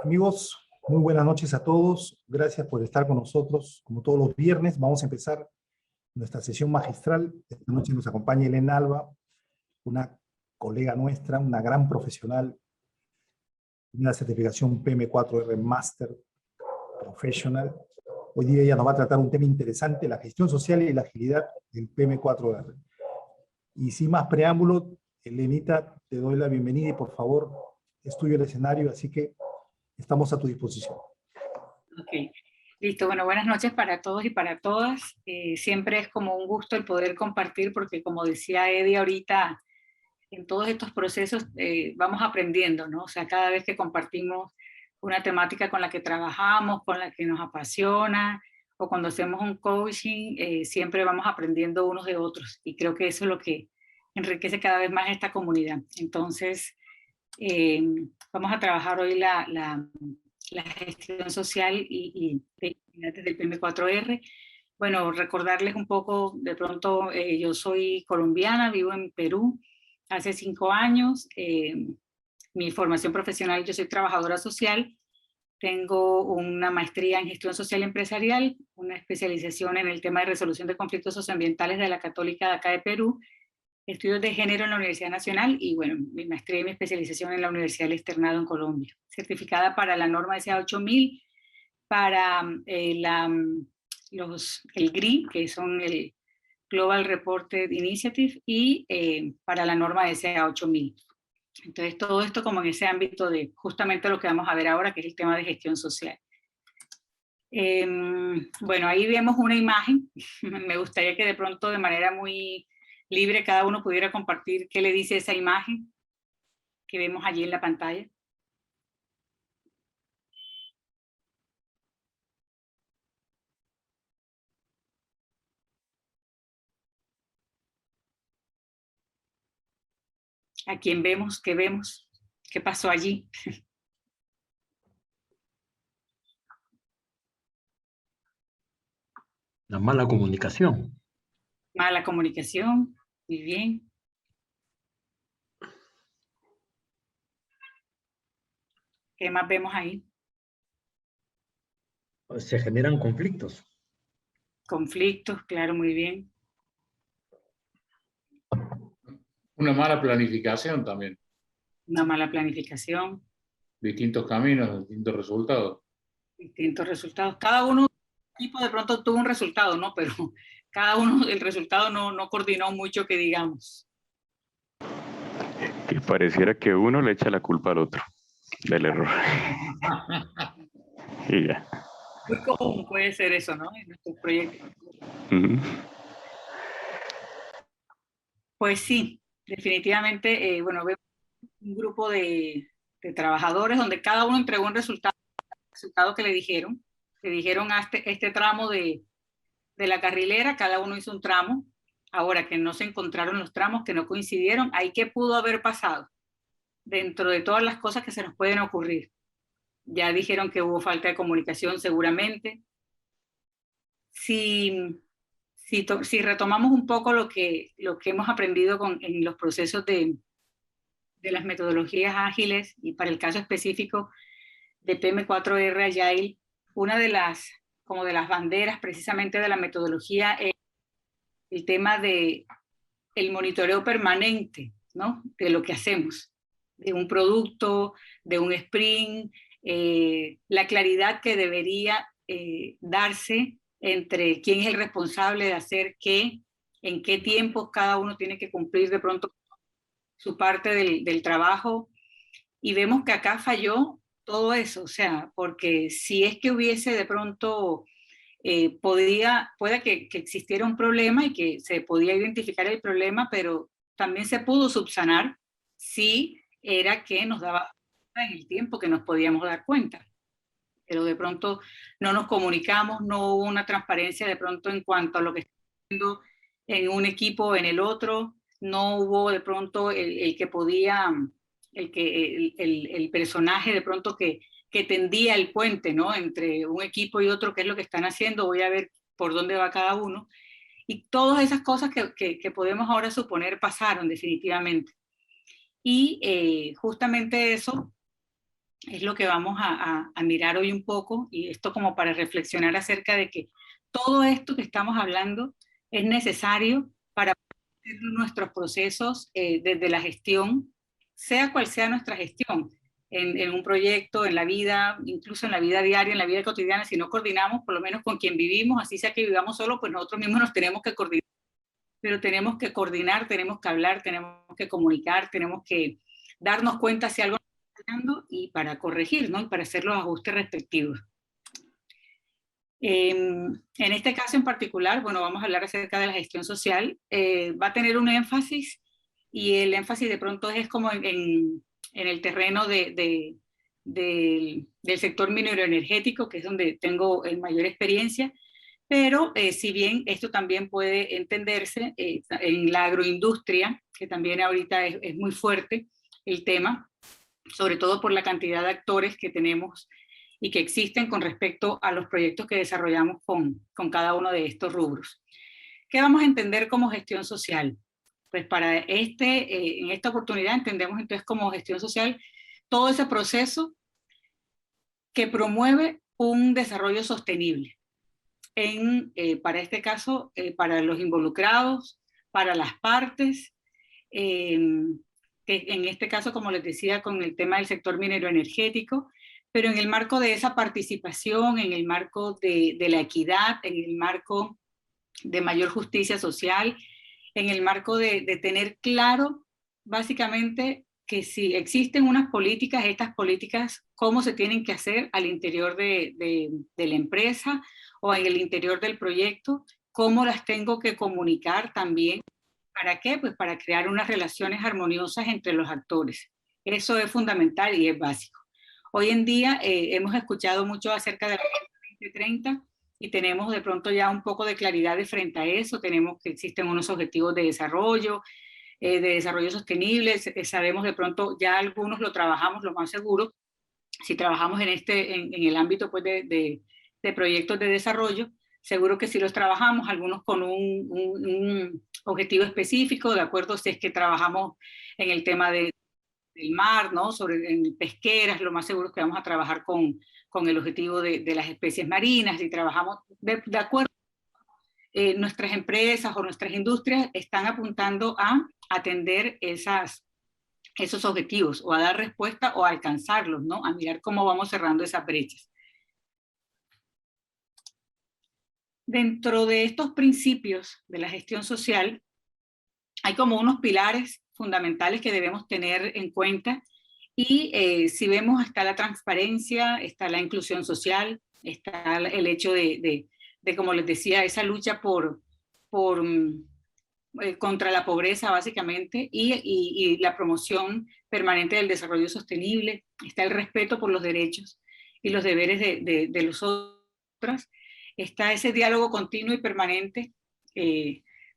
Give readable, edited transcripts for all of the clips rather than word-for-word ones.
Amigos, muy buenas noches a todos. Gracias por estar con nosotros. Como todos los viernes, vamos a empezar nuestra sesión magistral. Esta noche nos acompaña Elena Alba, una colega nuestra, una gran profesional, una certificación PM4R Master Professional. Hoy día ella nos va a tratar un tema interesante, la gestión social y la agilidad del PM4R. Y sin más preámbulo, Elenita, te doy la bienvenida y por favor, es tuyo el escenario, así que estamos a tu disposición. Ok, listo. Bueno, buenas noches para todos y para todas. Siempre es como un gusto el poder compartir, porque como decía Eddie ahorita, en todos estos procesos vamos aprendiendo, ¿no? O sea, cada vez que compartimos una temática con la que trabajamos, con la que nos apasiona, o cuando hacemos un coaching, siempre vamos aprendiendo unos de otros. Y creo que eso es lo que enriquece cada vez más esta comunidad. Entonces, vamos a trabajar hoy la gestión social y desde el PM4R. Bueno, recordarles un poco, de pronto, yo soy colombiana, vivo en Perú hace 5 años. Mi formación profesional, yo soy trabajadora social, tengo una maestría en gestión social empresarial, una especialización en el tema de resolución de conflictos socioambientales de la Católica de acá de Perú, estudios de género en la Universidad Nacional y, bueno, mi maestría y mi especialización en la Universidad del Externado en Colombia. Certificada para la norma SA 8000, para el GRI, que son el Global Reported Initiative, y para la norma SA 8000. Entonces, todo esto como en ese ámbito de justamente lo que vamos a ver ahora, que es el tema de gestión social. Bueno, ahí vemos una imagen. Me gustaría que de pronto, de manera muy libre, cada uno pudiera compartir qué le dice esa imagen que vemos allí en la pantalla. ¿A quién vemos? ¿Qué vemos? ¿Qué pasó allí? La mala comunicación. Mala comunicación. Muy bien. ¿Qué más vemos ahí? Se generan conflictos. Conflictos, claro, muy bien. Una mala planificación también. Una mala planificación. Distintos caminos, distintos resultados. Distintos resultados. Cada uno, equipo de pronto tuvo un resultado, ¿no? Pero cada uno, el resultado no coordinó mucho, que digamos. Que pareciera que uno le echa la culpa al otro del error. Y ya. Muy común puede ser eso, ¿no? En nuestros proyectos. Pues sí, definitivamente, bueno, vemos un grupo de trabajadores donde cada uno entregó un resultado que le dijeron a este tramo de la carrilera, cada uno hizo un tramo. Ahora que no se encontraron los tramos, que no coincidieron, ¿ahí qué pudo haber pasado? Dentro de todas las cosas que se nos pueden ocurrir. Ya dijeron que hubo falta de comunicación seguramente. Si retomamos un poco lo que hemos aprendido en los procesos de las metodologías ágiles, y para el caso específico de PM4R Agile, una de las banderas precisamente de la metodología es el tema de el monitoreo permanente, ¿no? De lo que hacemos, de un producto, de un sprint, la claridad que debería darse entre quién es el responsable de hacer qué, en qué tiempo cada uno tiene que cumplir de pronto su parte del trabajo. Y vemos que acá falló todo eso, o sea, porque si es que hubiese de pronto, puede que existiera un problema y que se podía identificar el problema, pero también se pudo subsanar si era que nos daba en el tiempo que nos podíamos dar cuenta. Pero de pronto no nos comunicamos, no hubo una transparencia de pronto en cuanto a lo que está haciendo en un equipo o en el otro, no hubo de pronto el que podía, el personaje de pronto que tendía el puente, ¿no? Entre un equipo y otro, qué es lo que están haciendo, voy a ver por dónde va cada uno. Y todas esas cosas que podemos ahora suponer pasaron definitivamente. Y justamente eso es lo que vamos a mirar hoy un poco, y esto como para reflexionar acerca de que todo esto que estamos hablando es necesario para nuestros procesos desde la gestión, sea cual sea nuestra gestión, en un proyecto, en la vida, incluso en la vida diaria, en la vida cotidiana. Si no coordinamos, por lo menos con quien vivimos, así sea que vivamos solo, pues nosotros mismos nos tenemos que coordinar, pero tenemos que coordinar, tenemos que hablar, tenemos que comunicar, tenemos que darnos cuenta si algo está fallando y para corregir, ¿no? Y para hacer los ajustes respectivos. En este caso en particular, bueno, vamos a hablar acerca de la gestión social. Va a tener un énfasis, y el énfasis de pronto es como en el terreno del sector minero energético, que es donde tengo mayor experiencia, pero si bien esto también puede entenderse en la agroindustria, que también ahorita es muy fuerte el tema, sobre todo por la cantidad de actores que tenemos y que existen con respecto a los proyectos que desarrollamos con cada uno de estos rubros. ¿Qué vamos a entender como gestión social? Pues para en esta oportunidad entendemos entonces como gestión social todo ese proceso que promueve un desarrollo sostenible. Para este caso, para los involucrados, para las partes, que en este caso, como les decía, con el tema del sector minero energético, pero en el marco de esa participación, en el marco de la equidad, en el marco de mayor justicia social, en el marco de tener claro, básicamente, que si existen unas políticas, estas políticas, cómo se tienen que hacer al interior de la empresa o en el interior del proyecto, cómo las tengo que comunicar también. ¿Para qué? Pues para crear unas relaciones armoniosas entre los actores. Eso es fundamental y es básico. Hoy en día hemos escuchado mucho acerca de la Agenda 2030 y tenemos de pronto ya un poco de claridad de frente a eso. Tenemos que existen unos objetivos de desarrollo sostenible. Sabemos de pronto, ya algunos lo trabajamos, lo más seguro, si trabajamos en el ámbito pues, de proyectos de desarrollo, seguro que sí los trabajamos, algunos con un objetivo específico, de acuerdo si es que trabajamos en el tema del mar, ¿no? En pesqueras, lo más seguro es que vamos a trabajar con el objetivo de las especies marinas, y trabajamos de acuerdo. Nuestras empresas o nuestras industrias están apuntando a atender esos objetivos, o a dar respuesta o a alcanzarlos, ¿no? A mirar cómo vamos cerrando esas brechas. Dentro de estos principios de la gestión social, hay como unos pilares fundamentales que debemos tener en cuenta, y si vemos, está la transparencia, está la inclusión social, está el hecho de como les decía, esa lucha contra la pobreza básicamente, y la promoción permanente del desarrollo sostenible, está el respeto por los derechos y los deberes de los otros, está ese diálogo continuo y permanente,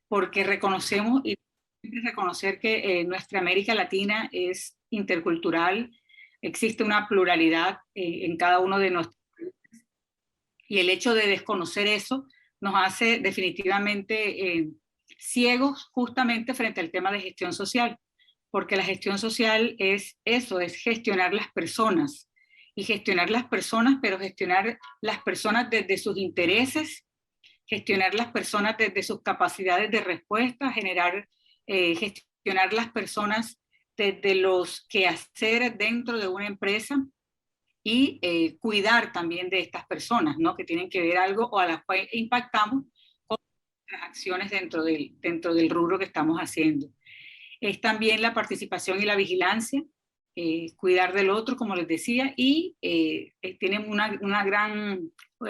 porque reconocemos y reconocer que nuestra América Latina es intercultural, existe una pluralidad en cada uno de nuestros países, y el hecho de desconocer eso nos hace definitivamente ciegos justamente frente al tema de gestión social, porque la gestión social es eso, es gestionar las personas, y gestionar las personas, pero gestionar las personas desde sus intereses, gestionar las personas desde sus capacidades de respuesta, gestionar las personas desde los quehaceres dentro de una empresa, y cuidar también de estas personas, ¿no? Que tienen que ver algo o a las cuales impactamos con las acciones dentro del rubro que estamos haciendo. Es también la participación y la vigilancia, cuidar del otro, como les decía, y tienen es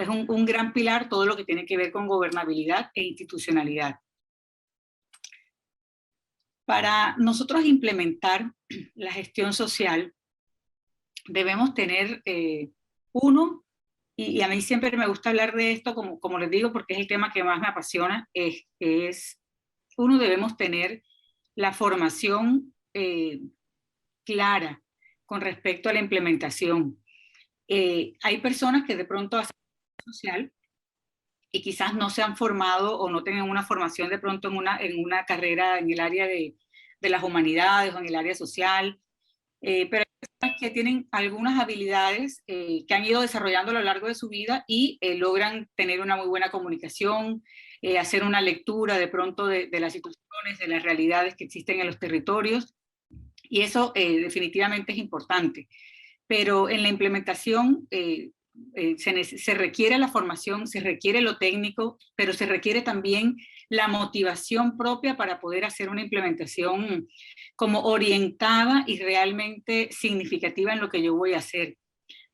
un gran pilar todo lo que tiene que ver con gobernabilidad e institucionalidad. Para nosotros implementar la gestión social, debemos tener y a mí siempre me gusta hablar de esto, como les digo, porque es el tema que más me apasiona, debemos tener la formación clara con respecto a la implementación. Hay personas que de pronto hacen social y quizás no se han formado o no tengan una formación de pronto en una carrera en el área de las humanidades o en el área social, pero hay personas que tienen algunas habilidades que han ido desarrollando a lo largo de su vida y logran tener una muy buena comunicación, hacer una lectura de pronto de las situaciones, de las realidades que existen en los territorios, y eso definitivamente es importante. Pero en la implementación se requiere la formación, se requiere lo técnico, pero se requiere también la motivación propia para poder hacer una implementación como orientada y realmente significativa en lo que yo voy a hacer.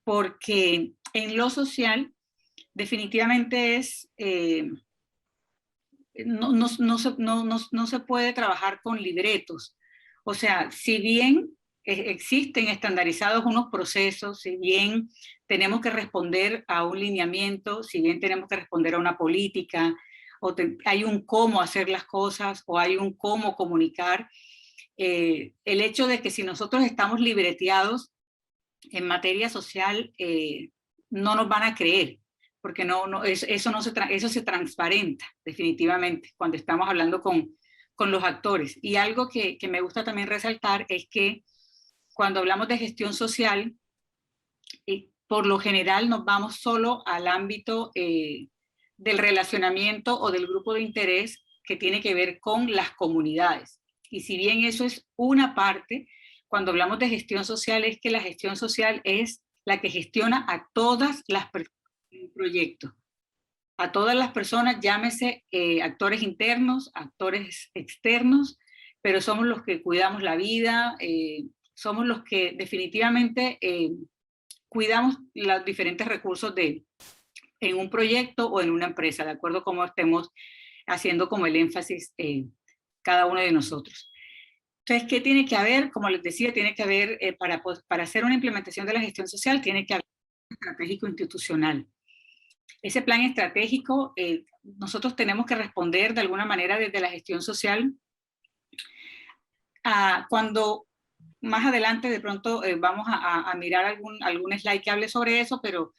Porque en lo social definitivamente no se puede trabajar con libretos. O sea, si bien existen estandarizados unos procesos, si bien tenemos que responder a un lineamiento, si bien tenemos que responder a una política, hay un cómo hacer las cosas o hay un cómo comunicar, el hecho de que si nosotros estamos libreteados en materia social, no nos van a creer, porque eso se transparenta definitivamente cuando estamos hablando con los actores. Y algo que me gusta también resaltar es que cuando hablamos de gestión social, por lo general nos vamos solo al ámbito del relacionamiento o del grupo de interés que tiene que ver con las comunidades. Y si bien eso es una parte, cuando hablamos de gestión social es que la gestión social es la que gestiona a todas las personas en un proyecto. A todas las personas, llámese actores internos, actores externos, pero somos los que cuidamos la vida, somos los que definitivamente cuidamos los diferentes recursos en un proyecto o en una empresa, de acuerdo a cómo estemos haciendo como el énfasis cada uno de nosotros. Entonces, ¿qué tiene que haber? Como les decía, tiene que haber, para hacer una implementación de la gestión social, tiene que haber un estratégico institucional. Ese plan estratégico, nosotros tenemos que responder de alguna manera desde la gestión social. Cuando más adelante de pronto vamos a mirar algún slide que hable sobre eso, pero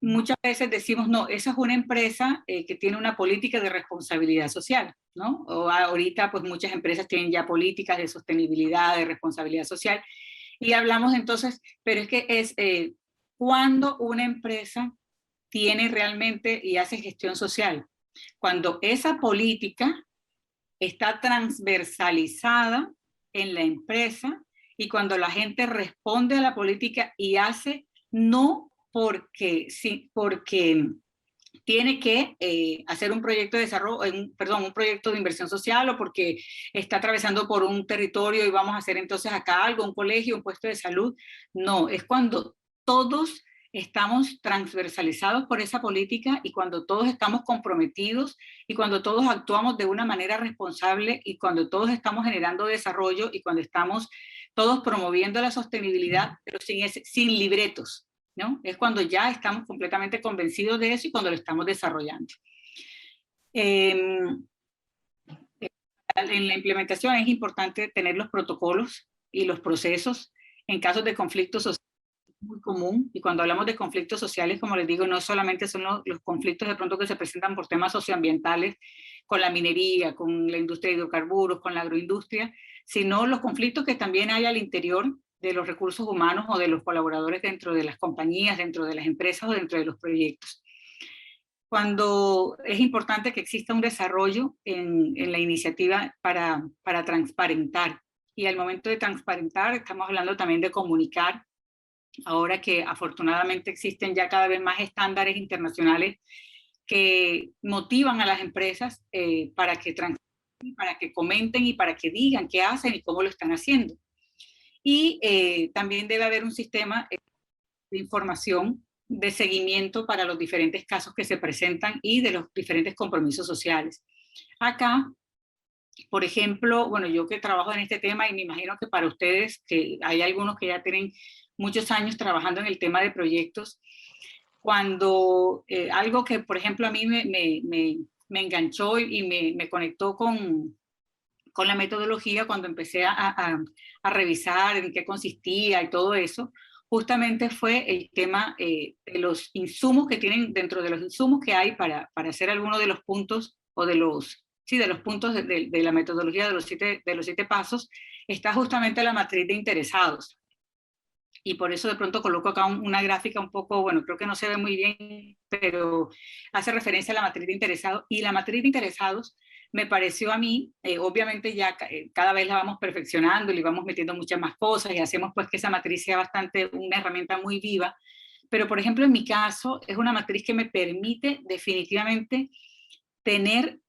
muchas veces decimos, no, esa es una empresa que tiene una política de responsabilidad social, ¿no? O ahorita pues muchas empresas tienen ya políticas de sostenibilidad, de responsabilidad social, y hablamos entonces, pero es que es cuando una empresa tiene realmente y hace gestión social, cuando esa política está transversalizada en la empresa y cuando la gente responde a la política y hace no porque tiene que hacer un proyecto de desarrollo, un proyecto de inversión social o porque está atravesando por un territorio y vamos a hacer entonces acá algo, un colegio, un puesto de salud. No, es cuando todos estamos transversalizados por esa política y cuando todos estamos comprometidos y cuando todos actuamos de una manera responsable y cuando todos estamos generando desarrollo y cuando estamos todos promoviendo la sostenibilidad, pero sin libretos, ¿no? Es cuando ya estamos completamente convencidos de eso y cuando lo estamos desarrollando. En la implementación es importante tener los protocolos y los procesos en casos de conflictos sociales. Muy común, y cuando hablamos de conflictos sociales, como les digo, no solamente son los conflictos de pronto que se presentan por temas socioambientales, con la minería, con la industria de hidrocarburos, con la agroindustria, sino los conflictos que también hay al interior de los recursos humanos o de los colaboradores dentro de las compañías, dentro de las empresas o dentro de los proyectos. Cuando es importante que exista un desarrollo en la iniciativa para transparentar, y al momento de transparentar estamos hablando también de comunicar. Ahora que afortunadamente existen ya cada vez más estándares internacionales que motivan a las empresas para que comenten y para que digan qué hacen y cómo lo están haciendo. Y también debe haber un sistema de información, de seguimiento para los diferentes casos que se presentan y de los diferentes compromisos sociales. Acá, por ejemplo, bueno, yo que trabajo en este tema y me imagino que para ustedes, que hay algunos que ya tienen muchos años trabajando en el tema de proyectos, cuando algo que, por ejemplo, a mí me enganchó y me conectó con la metodología cuando empecé a revisar en qué consistía y todo eso, justamente fue el tema de los insumos que tienen, dentro de los insumos que hay para hacer alguno de los puntos o de los puntos de la metodología de los siete pasos, está justamente la matriz de interesados. y por eso de pronto coloco acá una gráfica un poco, bueno, creo que no se ve muy bien, pero hace referencia a la matriz de interesados, y la matriz de interesados me pareció a mí, obviamente ya cada vez la vamos perfeccionando, le vamos metiendo muchas más cosas y hacemos pues que esa matriz sea bastante una herramienta muy viva, pero por ejemplo en mi caso es una matriz que me permite definitivamente tener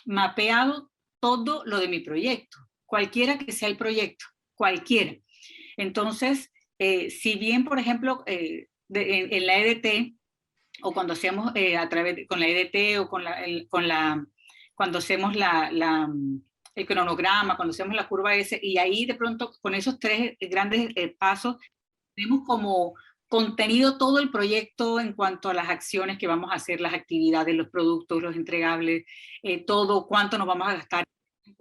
mapeado todo lo de mi proyecto, cualquiera que sea el proyecto, cualquiera. Entonces, si bien, por ejemplo, en la EDT, o cuando hacemos con la EDT, o cuando hacemos el cronograma, cuando hacemos la curva S, y ahí de pronto, con esos tres grandes pasos, tenemos como contenido todo el proyecto en cuanto a las acciones que vamos a hacer, las actividades, los productos, los entregables, todo, cuánto nos vamos a gastar.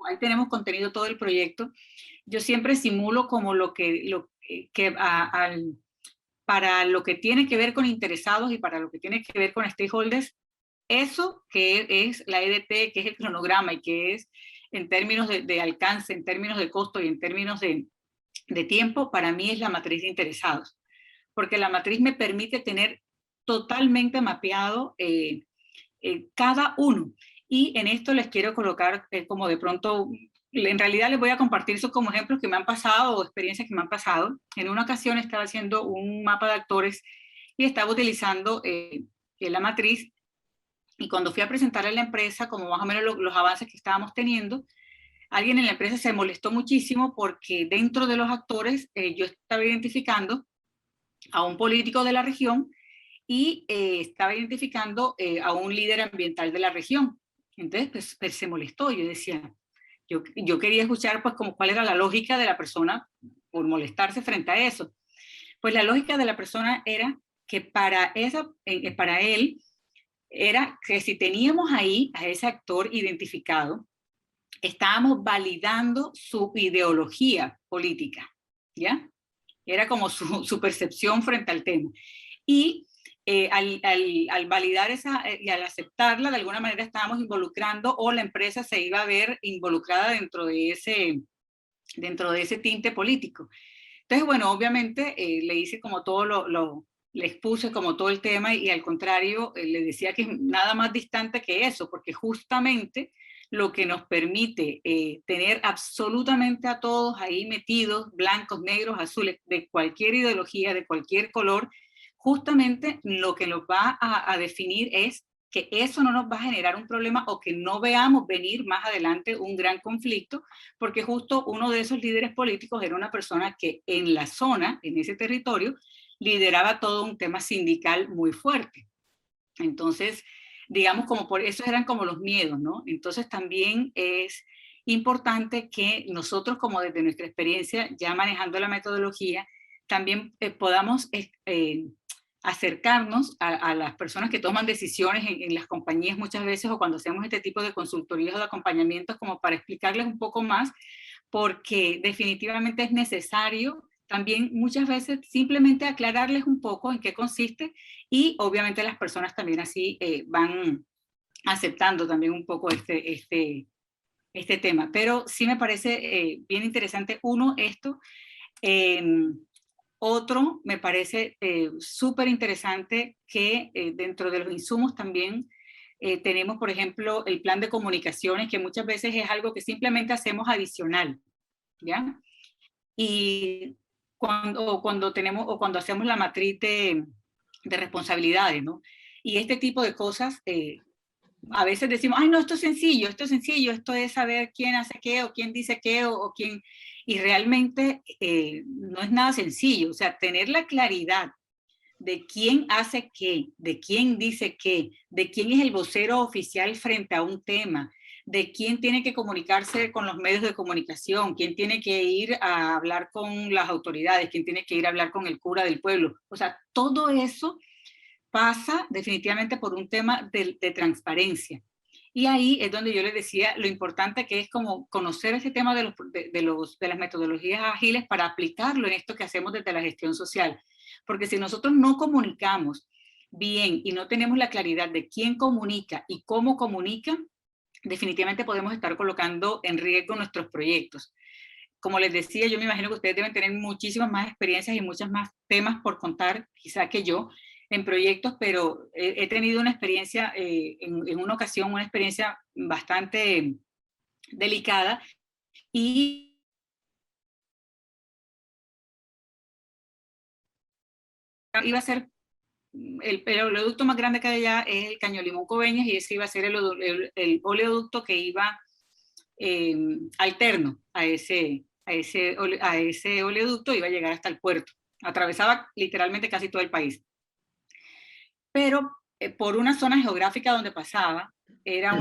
Ahí tenemos contenido todo el proyecto. Yo siempre simulo como para lo que tiene que ver con interesados y para lo que tiene que ver con stakeholders, eso que es la EDT, que es el cronograma y que es en términos de alcance, en términos de costo y en términos de tiempo, para mí es la matriz de interesados. Porque la matriz me permite tener totalmente mapeado cada uno. Y en esto les quiero colocar como de pronto, en realidad les voy a compartir eso como ejemplos que me han pasado o experiencias que me han pasado. En una ocasión estaba haciendo un mapa de actores y estaba utilizando la matriz, y cuando fui a presentarle a la empresa como más o menos los avances que estábamos teniendo, alguien en la empresa se molestó muchísimo porque dentro de los actores yo estaba identificando a un político de la región y estaba identificando a un líder ambiental de la región. Entonces pues se molestó. Yo decía, yo quería escuchar pues como cuál era la lógica de la persona por molestarse frente a eso. Pues la lógica de la persona era que para él era que si teníamos ahí a ese actor identificado, estábamos validando su ideología política, ¿ya? Era como su percepción frente al tema. Y al validar esa y al aceptarla, de alguna manera estábamos involucrando, o la empresa se iba a ver involucrada dentro de ese tinte político. Entonces, bueno, obviamente le hice como todo le expuse como todo el tema, y al contrario, le decía que es nada más distante que eso, porque justamente lo que nos permite tener absolutamente a todos ahí metidos, blancos, negros, azules, de cualquier ideología, de cualquier color, justamente lo que nos va a definir es que eso no nos va a generar un problema, o que no veamos venir más adelante un gran conflicto, porque justo uno de esos líderes políticos era una persona que en la zona, en ese territorio, lideraba todo un tema sindical muy fuerte. Entonces, digamos, como por eso eran como los miedos, ¿no? Entonces también es importante que nosotros, como desde nuestra experiencia, ya manejando la metodología, también podamos acercarnos a las personas que toman decisiones en las compañías muchas veces, o cuando hacemos este tipo de consultorías o de acompañamientos, como para explicarles un poco más, porque definitivamente es necesario también muchas veces simplemente aclararles un poco en qué consiste, y obviamente las personas también así van aceptando también un poco este tema. Pero sí me parece bien interesante, uno, esto. Otro, me parece súper interesante que dentro de los insumos también tenemos, por ejemplo, el plan de comunicaciones, que muchas veces es algo que simplemente hacemos adicional, ¿ya? Y cuando hacemos la matriz de responsabilidades, ¿no? Y este tipo de cosas, a veces decimos, ay, no, esto es sencillo, esto es saber quién hace qué, o quién dice qué, o quién... Y realmente no es nada sencillo. O sea, tener la claridad de quién hace qué, de quién dice qué, de quién es el vocero oficial frente a un tema, de quién tiene que comunicarse con los medios de comunicación, quién tiene que ir a hablar con las autoridades, quién tiene que ir a hablar con el cura del pueblo. O sea, todo eso pasa definitivamente por un tema de transparencia. Y ahí es donde yo les decía lo importante que es como conocer ese tema de las metodologías ágiles para aplicarlo en esto que hacemos desde la gestión social. Porque si nosotros no comunicamos bien y no tenemos la claridad de quién comunica y cómo comunica, definitivamente podemos estar colocando en riesgo nuestros proyectos. como les decía, yo me imagino que ustedes deben tener muchísimas más experiencias y muchos más temas por contar, quizá que yo, en proyectos, pero he tenido una experiencia, en una ocasión, una experiencia bastante delicada, y iba a ser el oleoducto más grande que hay allá es el Caño Limón Coveñas, y ese iba a ser el oleoducto que iba alterno a ese oleoducto, iba a llegar hasta el puerto. Atravesaba literalmente casi todo el país. Pero por una zona geográfica donde pasaba, era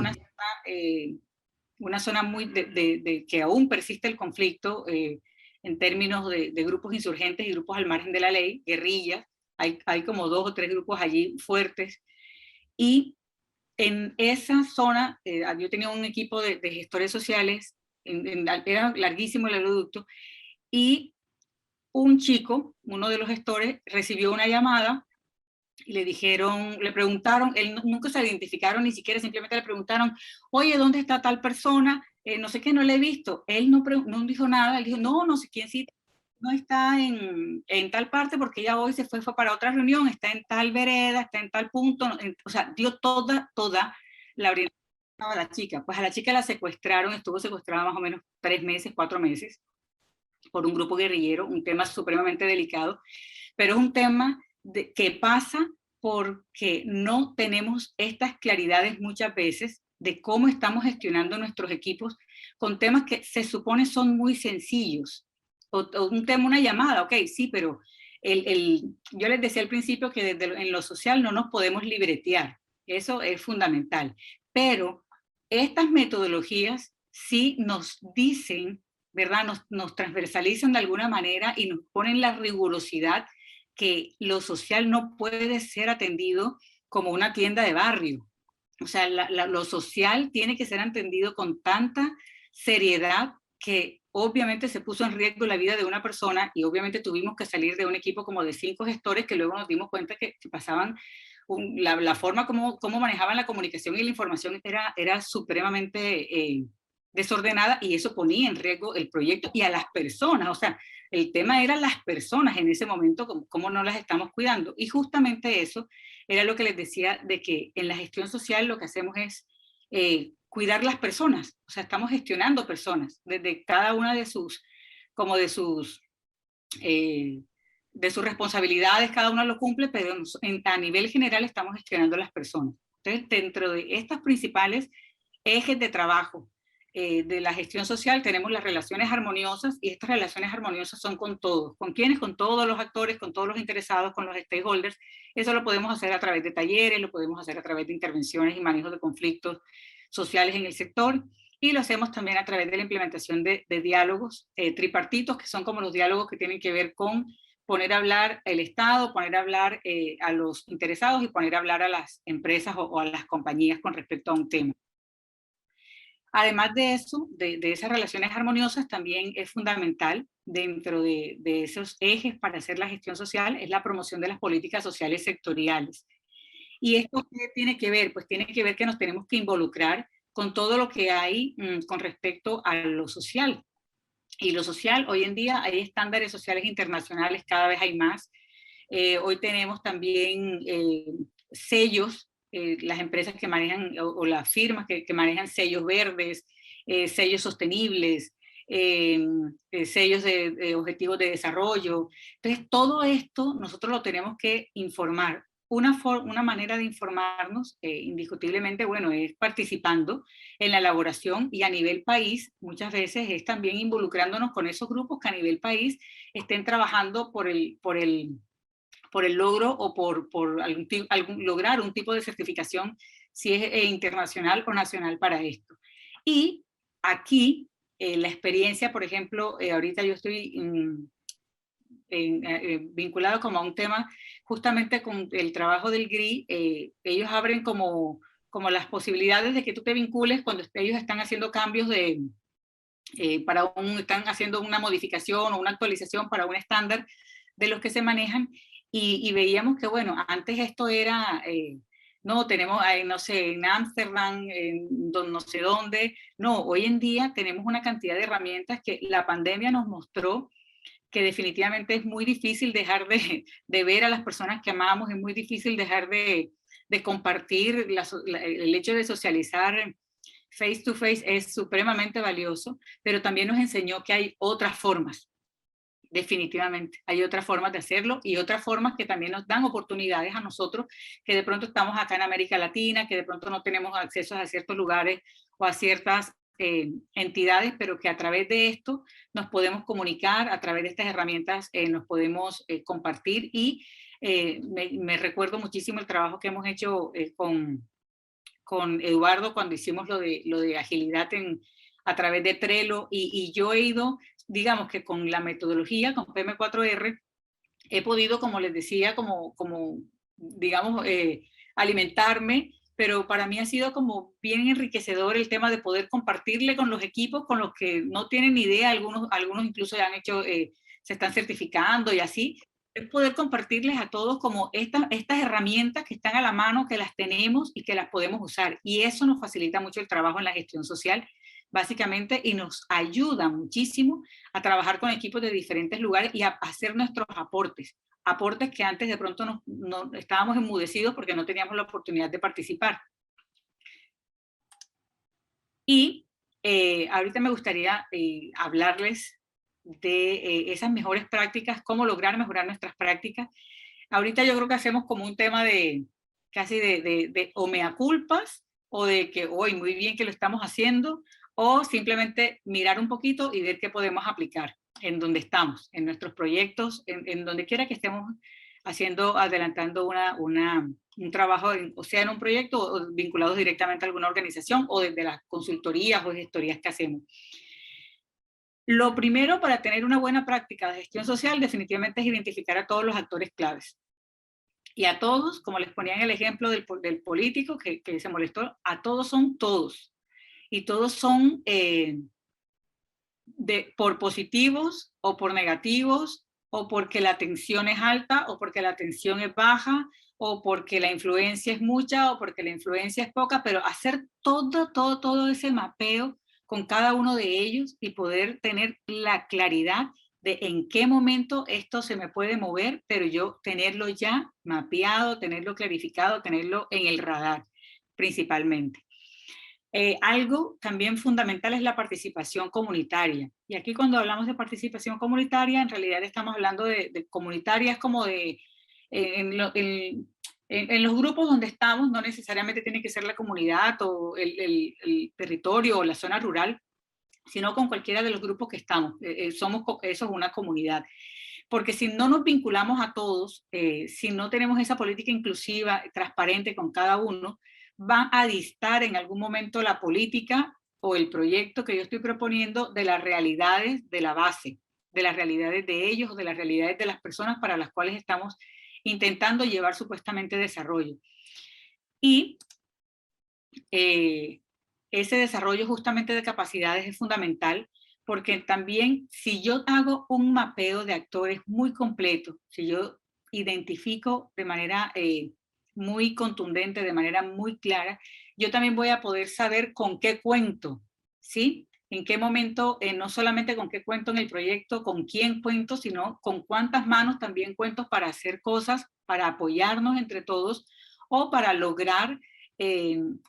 una zona muy de que aún persiste el conflicto en términos de grupos insurgentes y grupos al margen de la ley, guerrillas. Hay como 2 o 3 grupos allí fuertes. Y en esa zona, yo tenía un equipo de gestores sociales, era larguísimo el oleoducto, y un chico, uno de los gestores, recibió una llamada y le dijeron, le preguntaron, él nunca se identificaron ni siquiera, simplemente le preguntaron, oye, ¿dónde está tal persona? No sé qué, no le he visto. Él no dijo nada, él dijo, no sé quién sí, no está en tal parte porque ella hoy se fue para otra reunión, está en tal vereda, está en tal punto, o sea, dio toda la orientación a la chica. Pues a la chica la secuestraron, estuvo secuestrada más o menos 3 meses, 4 meses, por un grupo guerrillero, un tema supremamente delicado, pero es un tema que pasa porque no tenemos estas claridades muchas veces de cómo estamos gestionando nuestros equipos con temas que se supone son muy sencillos. O un tema, una llamada, ok, sí, pero yo les decía al principio que en lo social no nos podemos libretear, eso es fundamental, pero estas metodologías sí nos dicen, ¿verdad? Nos transversalizan de alguna manera y nos ponen la rigurosidad que lo social no puede ser atendido como una tienda de barrio. O sea, lo social tiene que ser atendido con tanta seriedad que obviamente se puso en riesgo la vida de una persona, y obviamente tuvimos que salir de un equipo como de 5 gestores que luego nos dimos cuenta que pasaban, la forma como manejaban la comunicación y la información era supremamente desordenada, y eso ponía en riesgo el proyecto y a las personas. O sea, el tema era las personas en ese momento, cómo no las estamos cuidando. Y justamente eso era lo que les decía, de que en la gestión social lo que hacemos es cuidar las personas. O sea, estamos gestionando personas, desde cada una de sus responsabilidades, cada uno lo cumple, pero a nivel general estamos gestionando las personas. Entonces, dentro de estas principales ejes de trabajo de la gestión social, tenemos las relaciones armoniosas, y estas relaciones armoniosas son con todos. ¿Con quiénes? Con todos los actores, con todos los interesados, con los stakeholders. Eso lo podemos hacer a través de talleres, lo podemos hacer a través de intervenciones y manejo de conflictos sociales en el sector, y lo hacemos también a través de la implementación de diálogos tripartitos, que son como los diálogos que tienen que ver con poner a hablar el Estado, poner a hablar a los interesados y poner a hablar a las empresas o a las compañías con respecto a un tema. Además de eso, de esas relaciones armoniosas, también es fundamental dentro de esos ejes para hacer la gestión social, es la promoción de las políticas sociales sectoriales. ¿Y esto qué tiene que ver? Pues tiene que ver que nos tenemos que involucrar con todo lo que hay con respecto a lo social. Y lo social, hoy en día hay estándares sociales internacionales, cada vez hay más. Hoy tenemos también sellos, las empresas que manejan, o las firmas que manejan sellos verdes, sellos sostenibles, sellos de objetivos de desarrollo. Entonces, todo esto nosotros lo tenemos que informar. Una manera de informarnos, indiscutiblemente, bueno, es participando en la elaboración, y a nivel país, muchas veces es también involucrándonos con esos grupos que a nivel país estén trabajando por el logro o por lograr un tipo de certificación, si es internacional o nacional para esto. Y aquí, la experiencia, por ejemplo, ahorita yo estoy vinculado como a un tema justamente con el trabajo del GRI. Ellos abren como las posibilidades de que tú te vincules cuando ellos están haciendo cambios están haciendo una modificación o una actualización para un estándar de los que se manejan, y veíamos que, bueno, antes esto era, no, tenemos, no sé, en Ámsterdam, en no sé dónde. No, hoy en día tenemos una cantidad de herramientas que la pandemia nos mostró que definitivamente es muy difícil dejar de ver a las personas que amamos, es muy difícil dejar de compartir, el hecho de socializar face to face es supremamente valioso, pero también nos enseñó que hay otras formas. Definitivamente, hay otras formas de hacerlo y otras formas que también nos dan oportunidades a nosotros que de pronto estamos acá en América Latina, que de pronto no tenemos acceso a ciertos lugares o a ciertas entidades, pero que a través de esto nos podemos comunicar, a través de estas herramientas nos podemos compartir y me recuerdo muchísimo el trabajo que hemos hecho con Eduardo cuando hicimos lo de agilidad a través de Trello y yo he ido, digamos que con la metodología, con PM4R, he podido, como les decía, como digamos, alimentarme, pero para mí ha sido como bien enriquecedor el tema de poder compartirle con los equipos, con los que no tienen ni idea, algunos incluso ya han hecho, se están certificando y así, es poder compartirles a todos como estas herramientas que están a la mano, que las tenemos y que las podemos usar. Y eso nos facilita mucho el trabajo en la gestión social, básicamente, y nos ayuda muchísimo a trabajar con equipos de diferentes lugares y a hacer nuestros aportes que antes de pronto no estábamos enmudecidos porque no teníamos la oportunidad de participar. Y ahorita me gustaría hablarles de esas mejores prácticas, cómo lograr mejorar nuestras prácticas. Ahorita yo creo que hacemos como un tema de casi de o mea culpas, o de que hoy muy bien que lo estamos haciendo, o simplemente mirar un poquito y ver qué podemos aplicar en donde estamos, en nuestros proyectos, en donde quiera que estemos adelantando un trabajo, o sea en un proyecto o vinculados directamente a alguna organización o desde las consultorías o gestorías que hacemos. Lo primero para tener una buena práctica de gestión social definitivamente es identificar a todos los actores claves. Y a todos, como les ponía en el ejemplo del político que se molestó, a todos son todos. Y todos son por positivos o por negativos, o porque la tensión es alta, o porque la tensión es baja, o porque la influencia es mucha, o porque la influencia es poca, pero hacer todo ese mapeo con cada uno de ellos y poder tener la claridad de en qué momento esto se me puede mover, pero yo tenerlo ya mapeado, tenerlo clarificado, tenerlo en el radar principalmente. Algo también fundamental es la participación comunitaria. Y aquí cuando hablamos de participación comunitaria, en realidad estamos hablando de comunitarias como en los grupos donde estamos, no necesariamente tiene que ser la comunidad o el territorio o la zona rural, sino con cualquiera de los grupos que estamos. Eso es una comunidad. Porque si no nos vinculamos a todos, si no tenemos esa política inclusiva, transparente con cada uno, va a distar en algún momento la política o el proyecto que yo estoy proponiendo de las realidades de la base, de las realidades de ellos o de las realidades de las personas para las cuales estamos intentando llevar supuestamente desarrollo. Y ese desarrollo justamente de capacidades es fundamental porque también si yo hago un mapeo de actores muy completo, si yo identifico de manera muy contundente, de manera muy clara, yo también voy a poder saber con qué cuento, ¿sí? En qué momento, no solamente con qué cuento en el proyecto, con quién cuento, sino con cuántas manos también cuento para hacer cosas, para apoyarnos entre todos o para lograr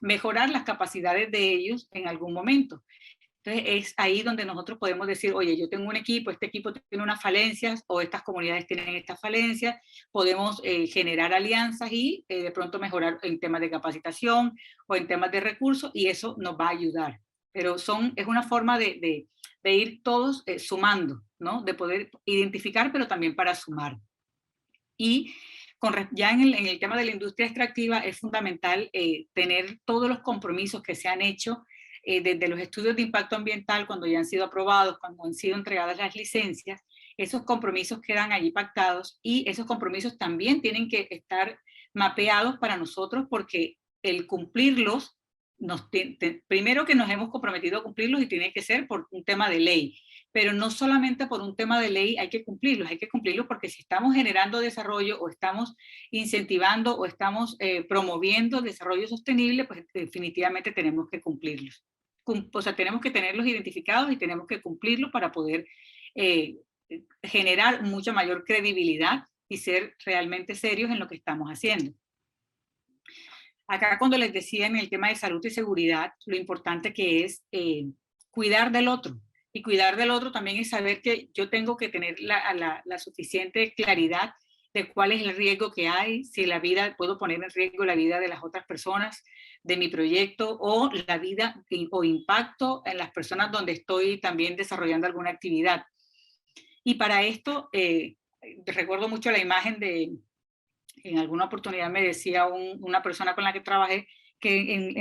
mejorar las capacidades de ellos en algún momento. Entonces es ahí donde nosotros podemos decir, oye, yo tengo un equipo, este equipo tiene unas falencias o estas comunidades tienen estas falencias, podemos generar alianzas y de pronto mejorar en temas de capacitación o en temas de recursos y eso nos va a ayudar. Pero es una forma de ir todos sumando, ¿no? De poder identificar, pero también para sumar. Y ya en el tema de la industria extractiva es fundamental tener todos los compromisos que se han hecho desde los estudios de impacto ambiental, cuando ya han sido aprobados, cuando han sido entregadas las licencias, esos compromisos quedan allí pactados y esos compromisos también tienen que estar mapeados para nosotros porque el cumplirlos, primero que nos hemos comprometido a cumplirlos y tiene que ser por un tema de ley. pero no solamente por un tema de ley hay que cumplirlos porque si estamos generando desarrollo o estamos incentivando o estamos promoviendo el desarrollo sostenible, pues definitivamente tenemos que cumplirlos. O sea, tenemos que tenerlos identificados y tenemos que cumplirlos para poder generar mucha mayor credibilidad y ser realmente serios en lo que estamos haciendo. Acá cuando les decía en el tema de salud y seguridad, lo importante que es cuidar del otro. Y cuidar del otro también es saber que yo tengo que tener la suficiente claridad de cuál es el riesgo que hay, si puedo poner en riesgo la vida de las otras personas, de mi proyecto, o la vida o impacto en las personas donde estoy también desarrollando alguna actividad. Y para esto, recuerdo mucho la imagen en alguna oportunidad me decía una persona con la que trabajé, que en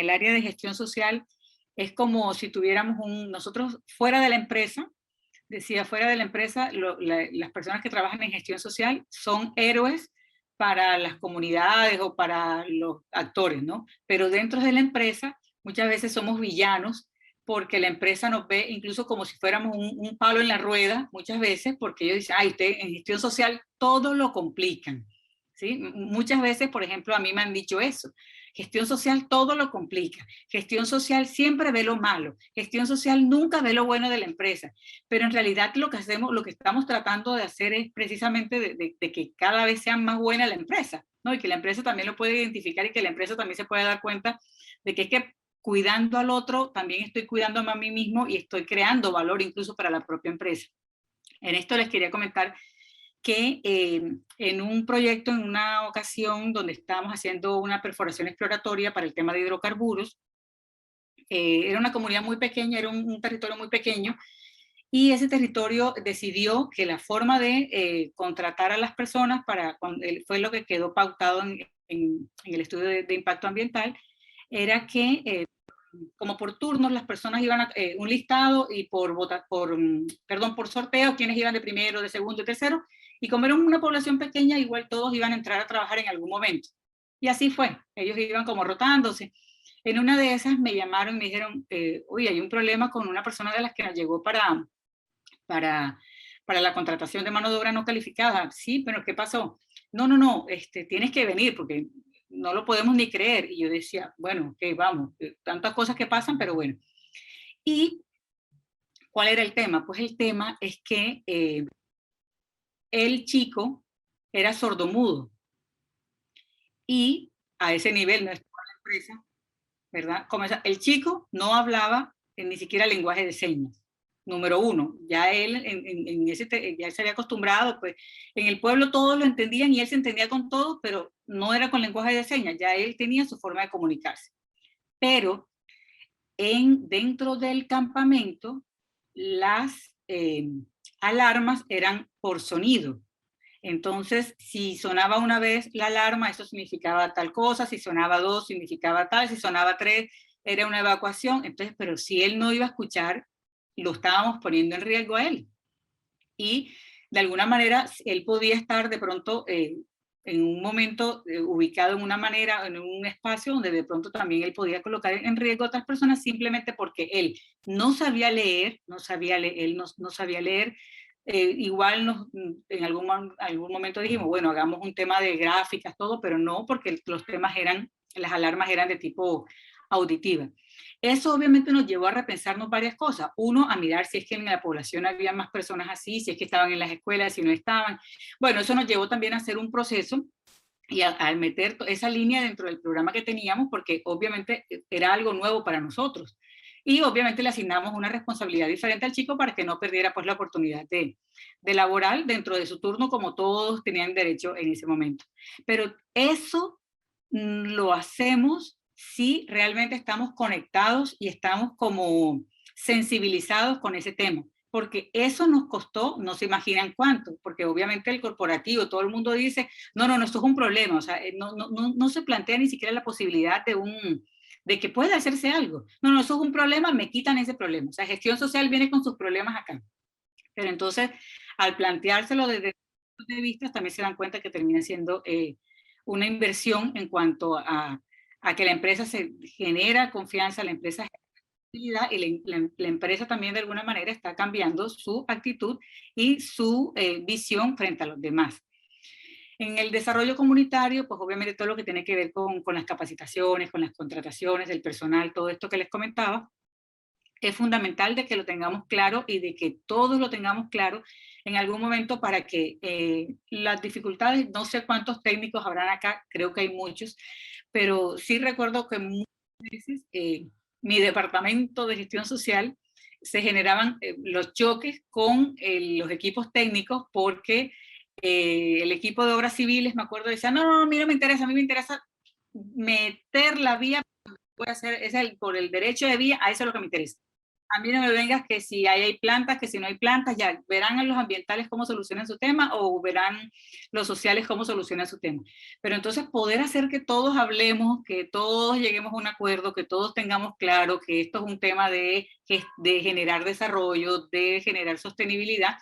el área de gestión social es como si tuviéramos nosotros fuera de la empresa, decía, fuera de la empresa, las personas que trabajan en gestión social son héroes para las comunidades o para los actores, ¿no? Pero dentro de la empresa muchas veces somos villanos porque la empresa nos ve incluso como si fuéramos un palo en la rueda, muchas veces, porque ellos dicen, ay, usted en gestión social todo lo complican, ¿sí? Muchas veces, por ejemplo, a mí me han dicho eso. Gestión social todo lo complica. Gestión social siempre ve lo malo. Gestión social nunca ve lo bueno de la empresa. Pero en realidad lo que estamos tratando de hacer es precisamente de que cada vez sea más buena la empresa, ¿no? Y que la empresa también lo pueda identificar y que la empresa también se pueda dar cuenta de que es que cuidando al otro también estoy cuidándome a mí mismo y estoy creando valor incluso para la propia empresa. En esto les quería comentar que en un proyecto, en una ocasión donde estábamos haciendo una perforación exploratoria para el tema de hidrocarburos, era una comunidad muy pequeña, era un territorio muy pequeño, y ese territorio decidió que la forma de contratar a las personas fue lo que quedó pautado en el estudio de impacto ambiental, era que como por turnos las personas iban a un listado y por sorteo, quienes iban de primero, de segundo y tercero, y como era una población pequeña, igual todos iban a entrar a trabajar en algún momento. Y así fue, ellos iban como rotándose. En una de esas me llamaron y me dijeron, uy, hay un problema con una persona de las que nos llegó para la contratación de mano de obra no calificada. Sí, pero ¿qué pasó? No, tienes que venir porque no lo podemos ni creer. Y yo decía, bueno, ok, vamos, tantas cosas que pasan, pero bueno. ¿Y cuál era el tema? Pues el tema es que el chico era sordomudo y a ese nivel no estaba la empresa, ¿verdad? El chico no hablaba ni siquiera lenguaje de señas. Número uno, ya él ya se había acostumbrado, pues en el pueblo todos lo entendían y él se entendía con todos, pero no era con lenguaje de señas, ya él tenía su forma de comunicarse. Pero dentro del campamento, las alarmas eran por sonido. Entonces, si sonaba una vez la alarma, eso significaba tal cosa, si sonaba dos, significaba tal, si sonaba tres, era una evacuación. Entonces, pero si él no iba a escuchar, lo estábamos poniendo en riesgo a él. Y de alguna manera, él podía estar de pronto en un momento ubicado en una manera, en un espacio donde de pronto también él podía colocar en riesgo a otras personas simplemente porque él no sabía leer, no sabía leer. Igual en algún momento dijimos, bueno, hagamos un tema de gráficas, todo, pero no, porque las alarmas eran de tipo auditiva. Eso obviamente nos llevó a repensarnos varias cosas. Uno, a mirar si es que en la población había más personas así, si es que estaban en las escuelas, si no estaban. Bueno, eso nos llevó también a hacer un proceso y al meter esa línea dentro del programa que teníamos, porque obviamente era algo nuevo para nosotros. Y obviamente le asignamos una responsabilidad diferente al chico para que no perdiera pues la oportunidad de laboral dentro de su turno como todos tenían derecho en ese momento. Pero eso lo hacemos si realmente estamos conectados y estamos como sensibilizados con ese tema. Porque eso nos costó, no se imaginan cuánto, porque obviamente el corporativo, todo el mundo dice, no, esto es un problema, o sea, no se plantea ni siquiera la posibilidad de que pueda hacerse algo. No, eso es un problema, me quitan ese problema. O sea, gestión social viene con sus problemas acá. Pero entonces, al planteárselo desde puntos de vista, también se dan cuenta que termina siendo una inversión en cuanto a que la empresa se genera confianza, la empresa y la empresa también de alguna manera está cambiando su actitud y su visión frente a los demás. En el desarrollo comunitario, pues obviamente todo lo que tiene que ver con las capacitaciones, con las contrataciones del personal, todo esto que les comentaba, es fundamental de que lo tengamos claro y de que todos lo tengamos claro en algún momento para que las dificultades, no sé cuántos técnicos habrán acá, creo que hay muchos, pero sí recuerdo que muchas veces mi departamento de gestión social se generaban los choques con los equipos técnicos porque el equipo de obras civiles, me acuerdo, decía, no, mira, me interesa, a mí me interesa meter la vía, voy a hacer, por el derecho de vía, a eso es lo que me interesa. A mí no me vengas que si hay plantas, que si no hay plantas, ya verán en los ambientales cómo solucionan su tema o verán los sociales cómo solucionan su tema. Pero entonces poder hacer que todos hablemos, que todos lleguemos a un acuerdo, que todos tengamos claro que esto es un tema de generar desarrollo, de generar sostenibilidad,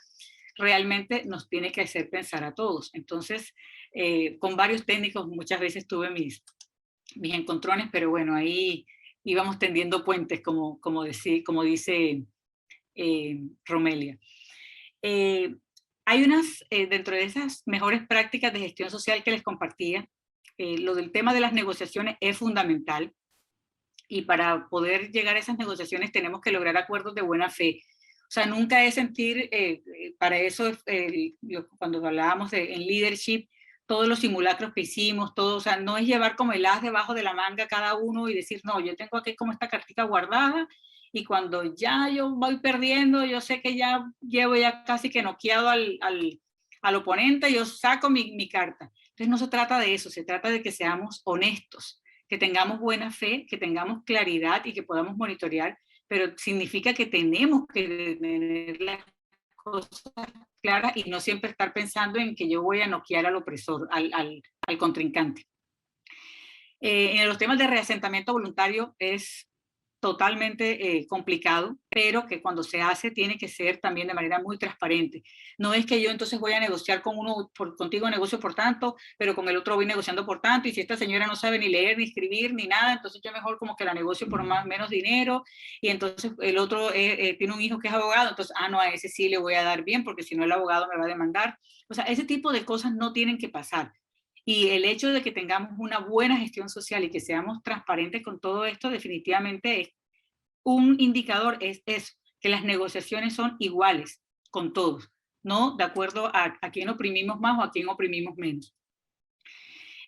realmente nos tiene que hacer pensar a todos. Entonces, con varios técnicos muchas veces tuve mis encontrones, pero bueno, ahí íbamos tendiendo puentes, como dice Romelia. Hay unas, dentro de esas mejores prácticas de gestión social que les compartía, lo del tema de las negociaciones es fundamental, y para poder llegar a esas negociaciones tenemos que lograr acuerdos de buena fe. O sea, nunca es sentir, para eso, cuando hablábamos en leadership, todos los simulacros que hicimos, todo, o sea, no es llevar como el as debajo de la manga cada uno y decir, no, yo tengo aquí como esta cartita guardada, y cuando ya yo voy perdiendo, yo sé que ya llevo ya casi que noqueado al oponente, yo saco mi carta. Entonces no se trata de eso, se trata de que seamos honestos, que tengamos buena fe, que tengamos claridad y que podamos monitorear, pero significa que tenemos que tener las cosas claras y no siempre estar pensando en que yo voy a noquear al opresor, al contrincante. En los temas de reasentamiento voluntario es totalmente complicado, pero que cuando se hace tiene que ser también de manera muy transparente. No es que yo entonces voy a negociar con uno, contigo negocio por tanto, pero con el otro voy negociando por tanto, y si esta señora no sabe ni leer, ni escribir, ni nada, entonces yo mejor como que la negocio por menos dinero, y entonces el otro tiene un hijo que es abogado, entonces, no, a ese sí le voy a dar bien, porque si no el abogado me va a demandar. O sea, ese tipo de cosas no tienen que pasar. Y el hecho de que tengamos una buena gestión social y que seamos transparentes con todo esto, definitivamente es un indicador, es eso, que las negociaciones son iguales con todos, no de acuerdo a quién oprimimos más o a quién oprimimos menos.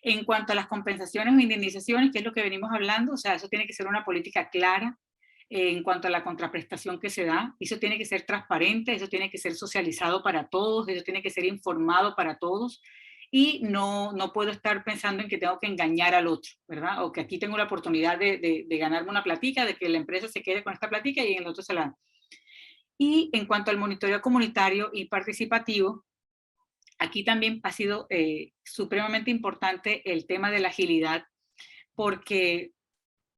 En cuanto a las compensaciones o indemnizaciones, que es lo que venimos hablando, o sea, eso tiene que ser una política clara en cuanto a la contraprestación que se da, eso tiene que ser transparente, eso tiene que ser socializado para todos, eso tiene que ser informado para todos, y no puedo estar pensando en que tengo que engañar al otro, ¿verdad? O que aquí tengo la oportunidad de ganarme una platica, de que la empresa se quede con esta platica y en el otro se la dan. Y en cuanto al monitoreo comunitario y participativo, aquí también ha sido supremamente importante el tema de la agilidad, porque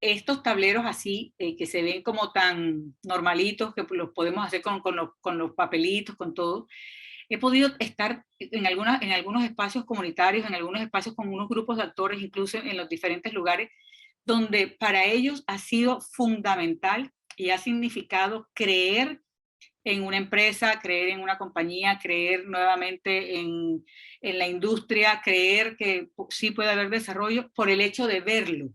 estos tableros así, que se ven como tan normalitos, que los podemos hacer con los papelitos, con todo, he podido estar en algunos espacios comunitarios, en algunos espacios con unos grupos de actores, incluso en los diferentes lugares, donde para ellos ha sido fundamental y ha significado creer en una empresa, creer en una compañía, creer nuevamente en la industria, creer que sí puede haber desarrollo por el hecho de verlo.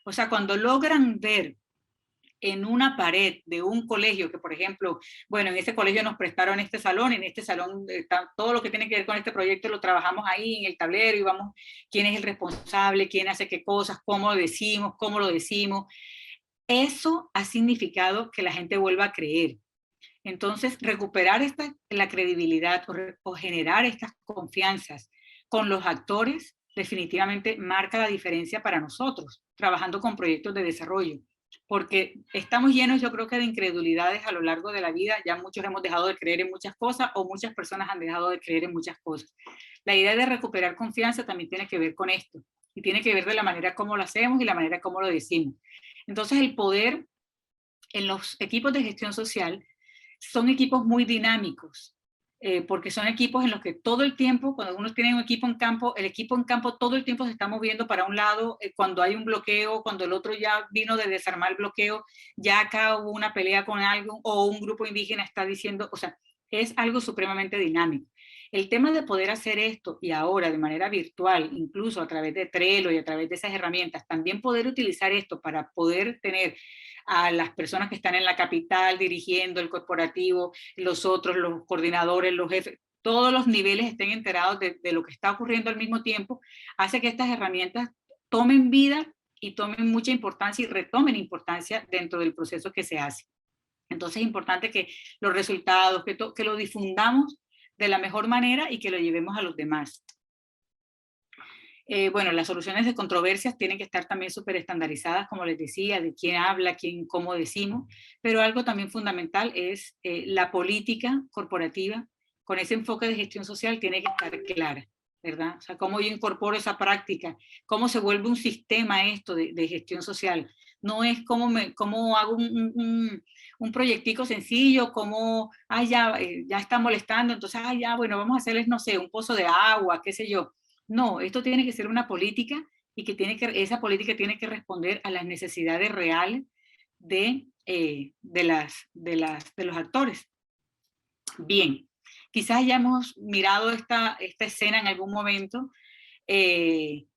O sea, cuando logran ver en una pared de un colegio, que por ejemplo, bueno, en este colegio nos prestaron este salón, en este salón todo lo que tiene que ver con este proyecto lo trabajamos ahí en el tablero y vamos, quién es el responsable, quién hace qué cosas, cómo lo decimos. Eso ha significado que la gente vuelva a creer. Entonces, recuperar la credibilidad o generar estas confianzas con los actores definitivamente marca la diferencia para nosotros, trabajando con proyectos de desarrollo. Porque estamos llenos, yo creo que de incredulidades a lo largo de la vida, ya muchos hemos dejado de creer en muchas cosas o muchas personas han dejado de creer en muchas cosas. La idea de recuperar confianza también tiene que ver con esto y tiene que ver de la manera como lo hacemos y la manera como lo decimos. Entonces el poder en los equipos de gestión social son equipos muy dinámicos porque son equipos en los que todo el tiempo, cuando uno tiene un equipo en campo, el equipo en campo todo el tiempo se está moviendo para un lado, cuando hay un bloqueo, cuando el otro ya vino de desarmar el bloqueo, ya acá hubo una pelea con algo, o un grupo indígena está diciendo, o sea, es algo supremamente dinámico. El tema de poder hacer esto, y ahora de manera virtual, incluso a través de Trello y a través de esas herramientas, también poder utilizar esto para poder tener a las personas que están en la capital dirigiendo el corporativo, los otros, los coordinadores, los jefes, todos los niveles estén enterados de lo que está ocurriendo al mismo tiempo, hace que estas herramientas tomen vida y tomen mucha importancia y retomen importancia dentro del proceso que se hace. Entonces es importante que los resultados, que lo difundamos de la mejor manera y que lo llevemos a los demás. Bueno, las soluciones de controversias tienen que estar también súper estandarizadas, como les decía, de quién habla, quién, cómo decimos, pero algo también fundamental es la política corporativa, con ese enfoque de gestión social tiene que estar clara, ¿verdad? O sea, cómo yo incorporo esa práctica, cómo se vuelve un sistema esto de gestión social. No es cómo hago un proyectico sencillo, como, ya está molestando, entonces, ya, bueno, vamos a hacerles, no sé, un pozo de agua, qué sé yo. No, esto tiene que ser una política y esa política tiene que responder a las necesidades reales de los actores. Bien, quizás hayamos mirado esta escena en algún momento y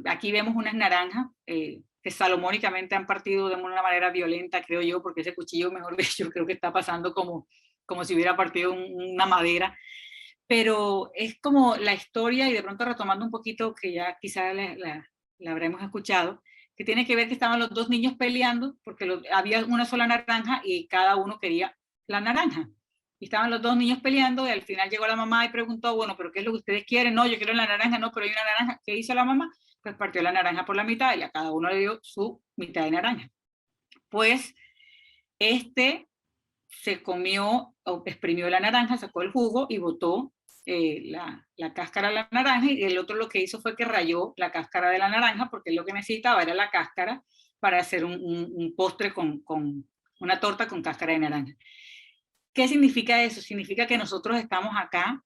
aquí vemos unas naranjas que salomónicamente han partido de una manera violenta, creo yo, porque ese cuchillo, mejor dicho, creo que está pasando como si hubiera partido una madera. Pero es como la historia, y de pronto retomando un poquito, que ya quizá la habremos escuchado, que tiene que ver que estaban los dos niños peleando, porque había una sola naranja y cada uno quería la naranja. Y estaban los dos niños peleando y al final llegó la mamá y preguntó, bueno, ¿pero qué es lo que ustedes quieren? No, yo quiero la naranja, no, pero hay una naranja. ¿Qué hizo la mamá? Pues partió la naranja por la mitad y a cada uno le dio su mitad de naranja. Pues se comió o exprimió la naranja, sacó el jugo y botó la cáscara de la naranja, y el otro lo que hizo fue que rayó la cáscara de la naranja porque lo que necesitaba era la cáscara para hacer un postre con una torta con cáscara de naranja. ¿Qué significa eso? Significa que nosotros estamos acá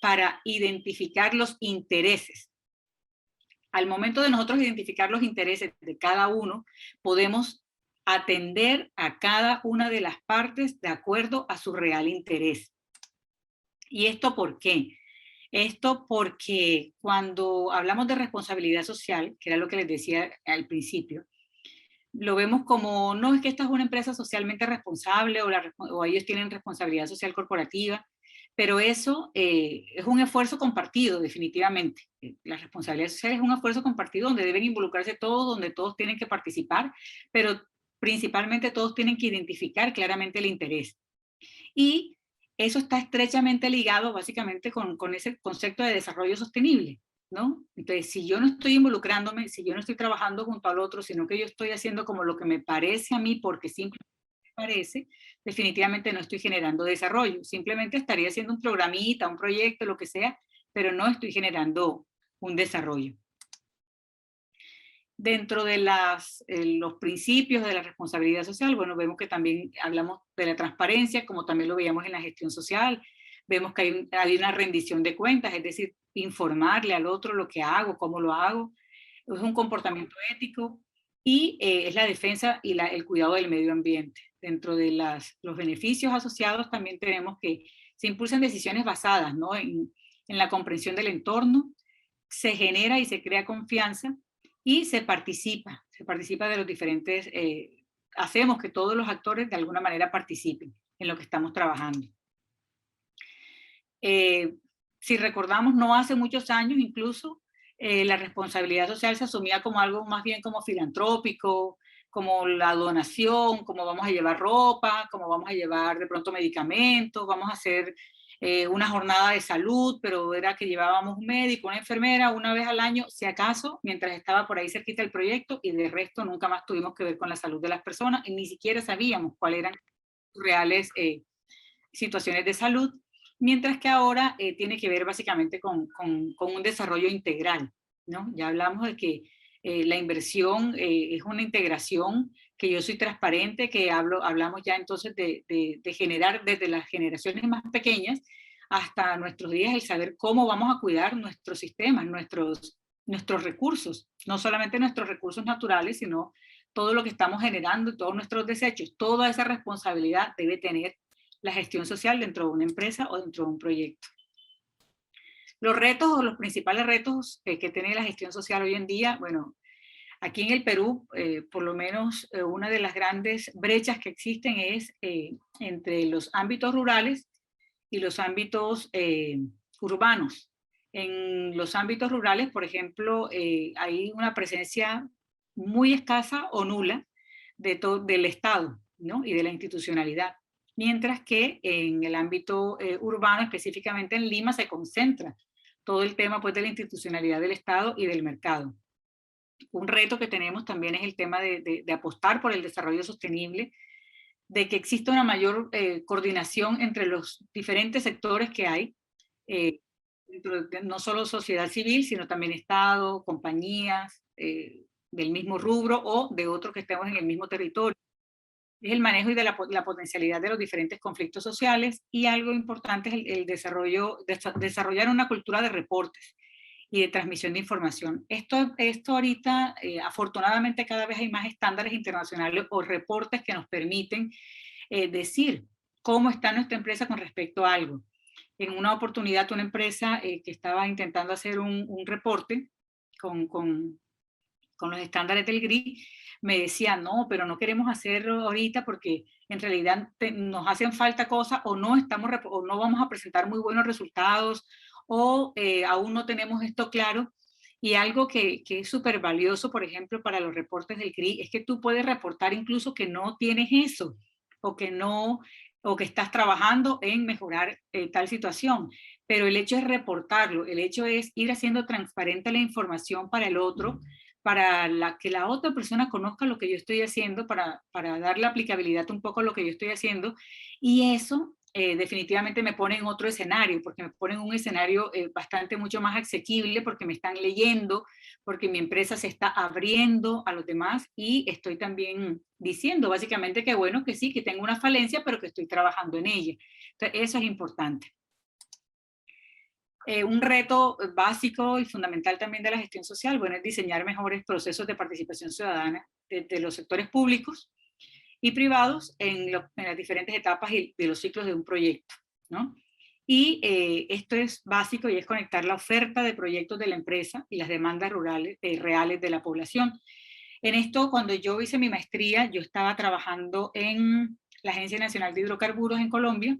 para identificar los intereses. Al momento de nosotros identificar los intereses de cada uno, podemos atender a cada una de las partes de acuerdo a su real interés. ¿Y esto por qué? Esto porque cuando hablamos de responsabilidad social, que era lo que les decía al principio, lo vemos como, no es que esta es una empresa socialmente responsable o ellos tienen responsabilidad social corporativa, pero eso es un esfuerzo compartido, definitivamente. La responsabilidad social es un esfuerzo compartido donde deben involucrarse todos, donde todos tienen que participar, pero principalmente todos tienen que identificar claramente el interés. Y eso está estrechamente ligado básicamente con ese concepto de desarrollo sostenible, ¿no? Entonces, si yo no estoy involucrándome, si yo no estoy trabajando junto al otro, sino que yo estoy haciendo como lo que me parece a mí porque simplemente me parece, definitivamente no estoy generando desarrollo. Simplemente estaría haciendo un programita, un proyecto, lo que sea, pero no estoy generando un desarrollo. Dentro de los principios de la responsabilidad social, bueno, vemos que también hablamos de la transparencia, como también lo veíamos en la gestión social. Vemos que hay una rendición de cuentas, es decir, informarle al otro lo que hago, cómo lo hago. Es un comportamiento ético y es la defensa y el cuidado del medio ambiente. Dentro de los beneficios asociados también tenemos que se impulsan decisiones basadas, ¿no? en la comprensión del entorno, se genera y se crea confianza, y se participa de los diferentes, hacemos que todos los actores de alguna manera participen en lo que estamos trabajando. Si recordamos, no hace muchos años incluso, la responsabilidad social se asumía como algo más bien como filantrópico, como la donación, como vamos a llevar ropa, como vamos a llevar de pronto medicamentos, vamos a hacer una jornada de salud, pero era que llevábamos un médico, una enfermera, una vez al año, si acaso, mientras estaba por ahí cerquita el proyecto, y de resto nunca más tuvimos que ver con la salud de las personas, y ni siquiera sabíamos cuáles eran reales situaciones de salud, mientras que ahora tiene que ver básicamente con un desarrollo integral, ¿no? Ya hablamos de que La inversión es una integración, que yo soy transparente, que hablamos ya entonces de generar desde las generaciones más pequeñas hasta nuestros días el saber cómo vamos a cuidar nuestros sistemas, nuestros recursos, no solamente nuestros recursos naturales, sino todo lo que estamos generando, todos nuestros desechos. Toda esa responsabilidad debe tener la gestión social dentro de una empresa o dentro de un proyecto. Los retos o los principales retos que tiene la gestión social hoy en día, bueno, aquí en el Perú, por lo menos una de las grandes brechas que existen es entre los ámbitos rurales y los ámbitos urbanos. En los ámbitos rurales, por ejemplo, hay una presencia muy escasa o nula del Estado, ¿no? Y de la institucionalidad. Mientras que en el ámbito urbano, específicamente en Lima, se concentra todo el tema pues, de la institucionalidad del Estado y del mercado. Un reto que tenemos también es el tema de apostar por el desarrollo sostenible, de que exista una mayor coordinación entre los diferentes sectores que hay, no solo sociedad civil, sino también Estado, compañías del mismo rubro o de otros que estemos en el mismo territorio. Es el manejo y de la potencialidad de los diferentes conflictos sociales, y algo importante es el desarrollar una cultura de reportes y de transmisión de información. Esto ahorita, afortunadamente, cada vez hay más estándares internacionales o reportes que nos permiten decir cómo está nuestra empresa con respecto a algo. En una oportunidad, una empresa que estaba intentando hacer un reporte con los estándares del GRI, me decía, no, pero no queremos hacerlo ahorita porque en realidad nos hacen falta cosas, o no vamos a presentar muy buenos resultados, o aún no tenemos esto claro. Y algo que es súper valioso, por ejemplo, para los reportes del GRI, es que tú puedes reportar incluso que no tienes eso, o que estás trabajando en mejorar tal situación. Pero el hecho es reportarlo, el hecho es ir haciendo transparente la información para el otro, para que la otra persona conozca lo que yo estoy haciendo, para darle aplicabilidad un poco a lo que yo estoy haciendo, y eso definitivamente me pone en otro escenario, porque me pone en un escenario bastante mucho más asequible, porque me están leyendo, porque mi empresa se está abriendo a los demás, y estoy también diciendo básicamente que bueno, que sí, que tengo una falencia, pero que estoy trabajando en ella. Entonces, eso es importante. Un reto básico y fundamental también de la gestión social, bueno, es diseñar mejores procesos de participación ciudadana de los sectores públicos y privados en las diferentes etapas de los ciclos de un proyecto, ¿no? Y esto es básico, y es conectar la oferta de proyectos de la empresa y las demandas reales de la población. En esto, cuando yo hice mi maestría, yo estaba trabajando en la Agencia Nacional de Hidrocarburos en Colombia,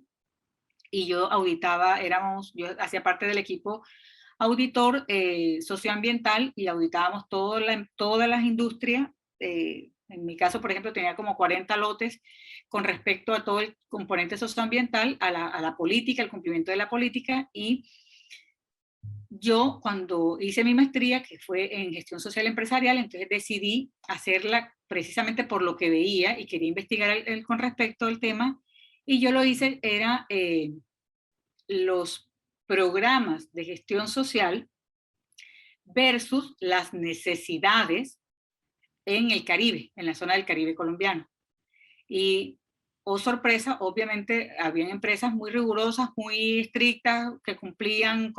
y yo auditaba, yo hacía parte del equipo auditor socioambiental, y auditábamos todas las industrias. En mi caso, por ejemplo, tenía como 40 lotes con respecto a todo el componente socioambiental, a la política, el cumplimiento de la política. Y yo, cuando hice mi maestría, que fue en gestión social empresarial, entonces decidí hacerla precisamente por lo que veía y quería investigar con respecto al tema. Y yo lo hice, era los programas de gestión social versus las necesidades en el Caribe, en la zona del Caribe colombiano. Y, oh sorpresa, obviamente habían empresas muy rigurosas, muy estrictas, que cumplían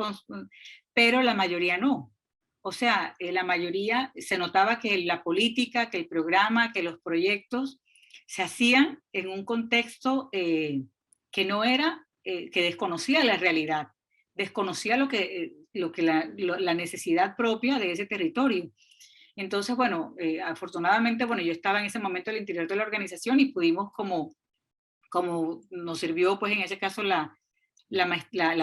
pero la mayoría no. O sea, la mayoría se notaba que la política, que el programa, que los proyectos se hacían en un contexto que no era, que desconocía la realidad, desconocía la necesidad propia de ese territorio. Entonces, bueno, afortunadamente, bueno, yo estaba en ese momento al interior de la organización, y pudimos como nos sirvió, pues en ese caso la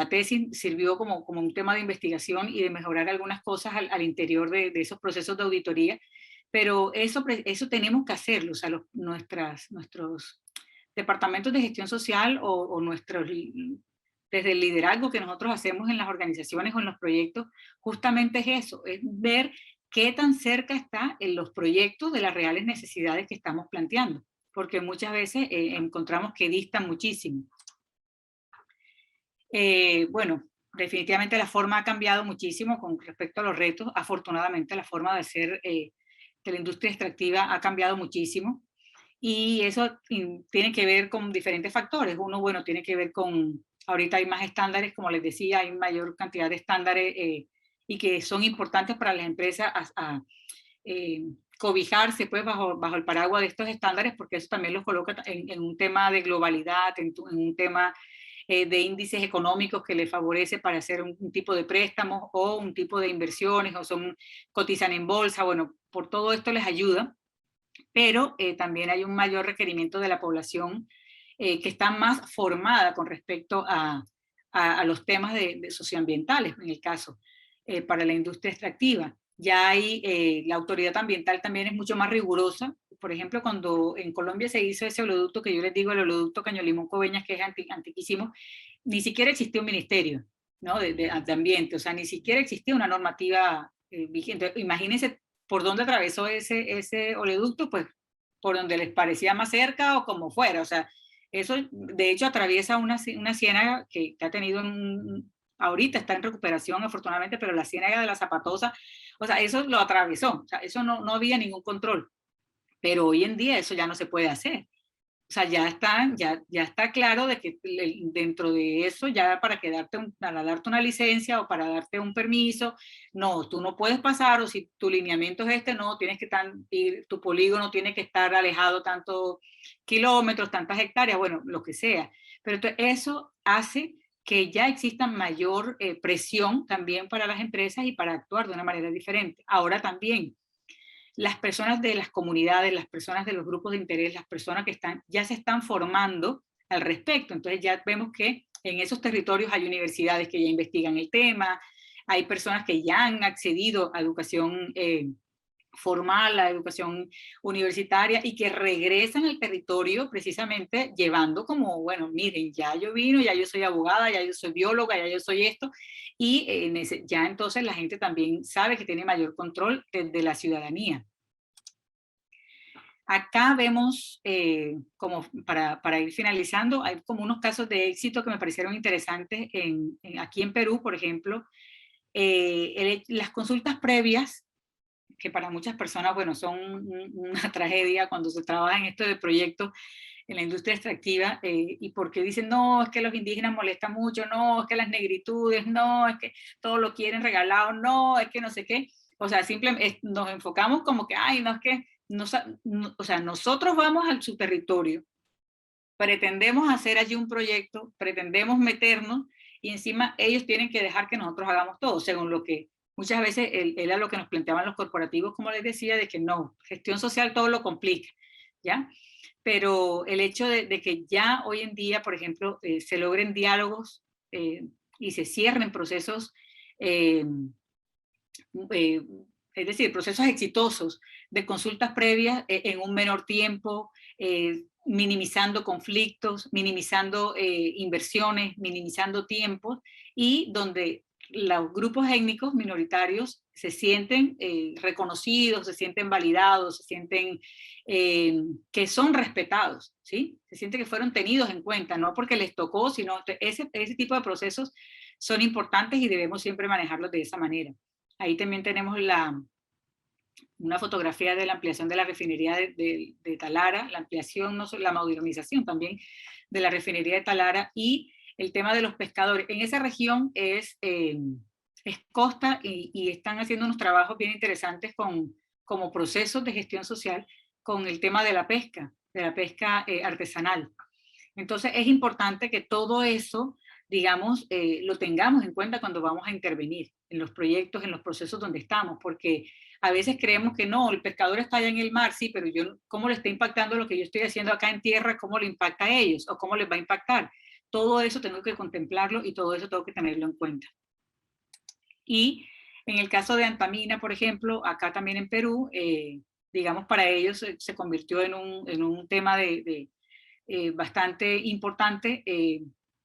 tesis sirvió como un tema de investigación y de mejorar algunas cosas al interior de esos procesos de auditoría. Pero eso tenemos que hacerlo, o sea, nuestros departamentos de gestión social o desde el liderazgo que nosotros hacemos en las organizaciones o en los proyectos, justamente es eso, es ver qué tan cerca está en los proyectos de las reales necesidades que estamos planteando, porque muchas veces encontramos que distan muchísimo. Bueno, definitivamente la forma ha cambiado muchísimo con respecto a los retos. Afortunadamente la forma de hacer de la industria extractiva ha cambiado muchísimo. Y eso tiene que ver con diferentes factores. Uno, bueno, tiene que ver con, ahorita hay más estándares, como les decía, hay mayor cantidad de estándares y que son importantes para las empresas a cobijarse pues bajo el paraguas de estos estándares, porque eso también los coloca en un tema de globalidad, en un tema de índices económicos que les favorece para hacer un tipo de préstamos o un tipo de inversiones, o cotizan en bolsa. Bueno, por todo esto les ayuda, pero también hay un mayor requerimiento de la población que está más formada con respecto a los temas de socioambientales, en el caso, para la industria extractiva. Ya hay, la autoridad ambiental también es mucho más rigurosa. Por ejemplo, cuando en Colombia se hizo ese oleoducto que yo les digo, el oleoducto Caño Limón-Coveñas, que es antiquísimo, ni siquiera existía un ministerio, ¿no? de ambiente, o sea, ni siquiera existía una normativa vigente. Imagínense por dónde atravesó ese oleoducto, pues por donde les parecía más cerca o como fuera. O sea, eso de hecho atraviesa una ciénaga que ha tenido ahorita está en recuperación afortunadamente, pero la ciénaga de la Zapatosa, o sea, eso lo atravesó, o sea, eso no había ningún control, pero hoy en día eso ya no se puede hacer. O sea, ya está claro de que dentro de eso, ya para darte una licencia o para darte un permiso, no, tú no puedes pasar, o si tu lineamiento es no, tienes que tu polígono tiene que estar alejado tantos kilómetros, tantas hectáreas, bueno, lo que sea. Pero entonces, eso hace que ya exista mayor presión también para las empresas y para actuar de una manera diferente. Ahora también, las personas de las comunidades, las personas de los grupos de interés, las personas que ya se están formando al respecto. Entonces ya vemos que en esos territorios hay universidades que ya investigan el tema, hay personas que ya han accedido a educación formal, a educación universitaria, y que regresan al territorio precisamente llevando como, bueno, miren, ya yo vino, ya yo soy abogada, ya yo soy bióloga, ya yo soy esto, y ya entonces la gente también sabe que tiene mayor control de la ciudadanía. Acá vemos, como para ir finalizando, hay como unos casos de éxito que me parecieron interesantes aquí en Perú, por ejemplo. Las consultas previas, que para muchas personas, bueno, son una tragedia cuando se trabaja en esto de proyectos en la industria extractiva, y porque dicen, no, es que los indígenas molestan mucho, no, es que las negritudes, no, es que todo lo quieren regalado, no, es que no sé qué. O sea, simplemente nos enfocamos como que, ay, no, es que, o sea, nosotros vamos a su territorio, pretendemos hacer allí un proyecto, pretendemos meternos, y encima ellos tienen que dejar que nosotros hagamos todo, según lo que muchas veces era lo que nos planteaban los corporativos, como les decía, de que no, gestión social todo lo complica, ¿ya? Pero el hecho de que ya hoy en día, por ejemplo, se logren diálogos y se cierren procesos, es decir, procesos exitosos de consultas previas en un menor tiempo, minimizando conflictos, minimizando inversiones, minimizando tiempos, y donde los grupos étnicos minoritarios se sienten reconocidos, se sienten validados, se sienten que son respetados, ¿sí? Se sienten que fueron tenidos en cuenta, no porque les tocó, sino ese tipo de procesos son importantes y debemos siempre manejarlos de esa manera. Ahí también tenemos una fotografía de la ampliación de la refinería de Talara, la ampliación, no solo la modernización también de la refinería de Talara, y el tema de los pescadores. En esa región es costa y están haciendo unos trabajos bien interesantes como procesos de gestión social con el tema de la pesca artesanal. Entonces es importante que todo eso, digamos, lo tengamos en cuenta cuando vamos a intervenir en los proyectos, en los procesos donde estamos, porque a veces creemos que no, el pescador está allá en el mar, sí, pero ¿cómo le está impactando lo que yo estoy haciendo acá en tierra? ¿Cómo le impacta a ellos? ¿O cómo les va a impactar? Todo eso tengo que contemplarlo y todo eso tengo que tenerlo en cuenta. Y en el caso de Antamina, por ejemplo, acá también en Perú, digamos, para ellos se convirtió en un tema bastante importante,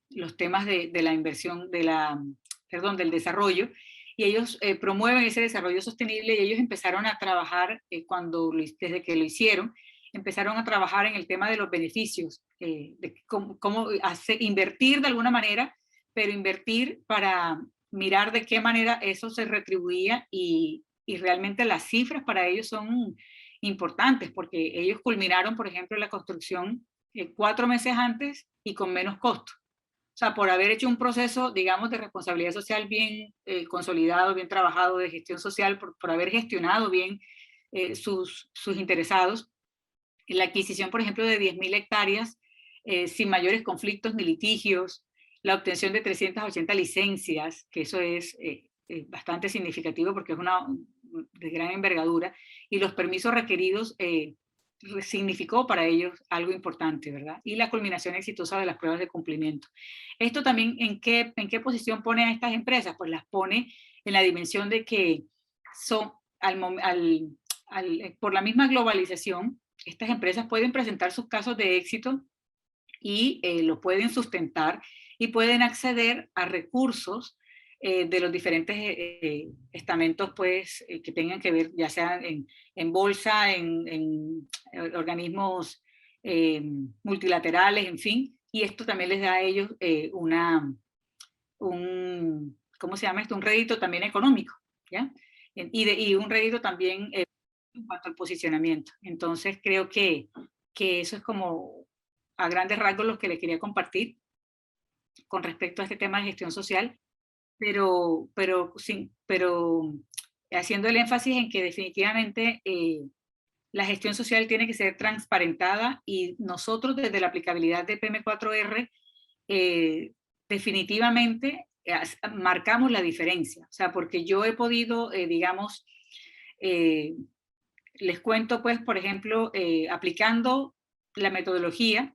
los temas de la inversión, del desarrollo, y ellos promueven ese desarrollo sostenible, y ellos empezaron a trabajar, desde que lo hicieron, empezaron a trabajar en el tema de los beneficios, de cómo invertir de alguna manera pero invertir para mirar de qué manera eso se retribuía y realmente las cifras para ellos son importantes porque ellos culminaron, por ejemplo, la construcción 4 meses antes y con menos costo. O sea, por haber hecho un proceso, digamos, de responsabilidad social bien consolidado, bien trabajado, de gestión social, por haber gestionado bien sus interesados. La adquisición, por ejemplo, de 10.000 hectáreas sin mayores conflictos ni litigios, la obtención de 380 licencias, que eso es bastante significativo porque es una de gran envergadura, y los permisos requeridos significó para ellos algo importante, ¿verdad? Y la culminación exitosa de las pruebas de cumplimiento. Esto también, ¿en qué posición pone a estas empresas? Pues las pone en la dimensión de que son, por la misma globalización, estas empresas pueden presentar sus casos de éxito y lo pueden sustentar y pueden acceder a recursos de los diferentes estamentos pues, que tengan que ver, ya sea en bolsa, en organismos multilaterales, en fin, y esto también les da a ellos ¿cómo se llama esto? Un rédito también económico, ¿ya? Y un rédito también en cuanto al posicionamiento. Entonces creo que eso es como a grandes rasgos lo que les quería compartir con respecto a este tema de gestión social, pero haciendo el énfasis en que definitivamente la gestión social tiene que ser transparentada y nosotros desde la aplicabilidad de PM4R definitivamente marcamos la diferencia. O sea, porque yo he podido, digamos, les cuento pues, por ejemplo, aplicando la metodología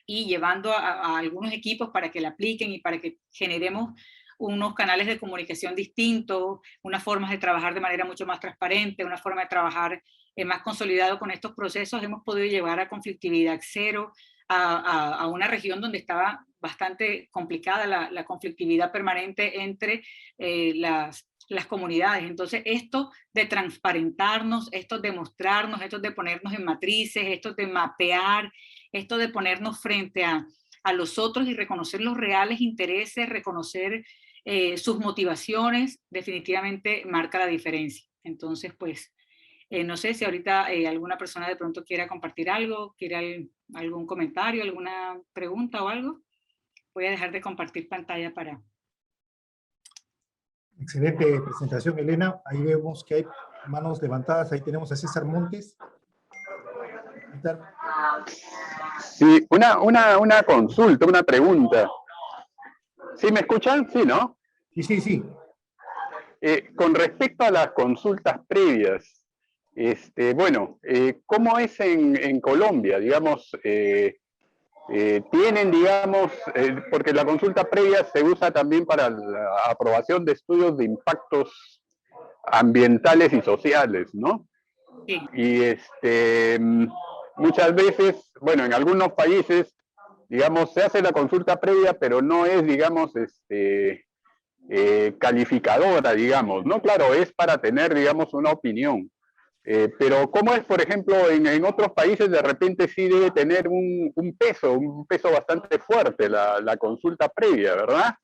y llevando a algunos equipos para que la apliquen y para que generemos unos canales de comunicación distintos, unas formas de trabajar de manera mucho más transparente, una forma de trabajar más consolidado con estos procesos, hemos podido llevar a conflictividad cero, a una región donde estaba bastante complicada la conflictividad permanente entre las comunidades. Entonces, esto de transparentarnos, esto de mostrarnos, esto de ponernos en matrices, esto de mapear, esto de ponernos frente a los otros y reconocer los reales intereses, reconocer sus motivaciones, definitivamente marca la diferencia. Entonces, pues, no sé si ahorita alguna persona de pronto quiera compartir algo, quiere algún comentario, alguna pregunta o algo. Voy a dejar de compartir pantalla para... Excelente presentación, Elena. Ahí vemos que hay manos levantadas. Ahí tenemos a César Montes. Sí, una consulta, una pregunta. ¿Sí me escuchan? Sí, ¿no? Sí. Con respecto a las consultas previas, bueno, ¿cómo es en Colombia? Digamos, tienen, digamos, porque la consulta previa se usa también para la aprobación de estudios de impactos ambientales y sociales, ¿no? Sí. Y muchas veces, bueno, en algunos países, digamos, se hace la consulta previa, pero no es, digamos, calificadora, digamos, ¿no? Claro, es para tener, digamos, una opinión. Pero ¿cómo es, por ejemplo, en otros países de repente sí debe tener un peso bastante fuerte la consulta previa, ¿verdad?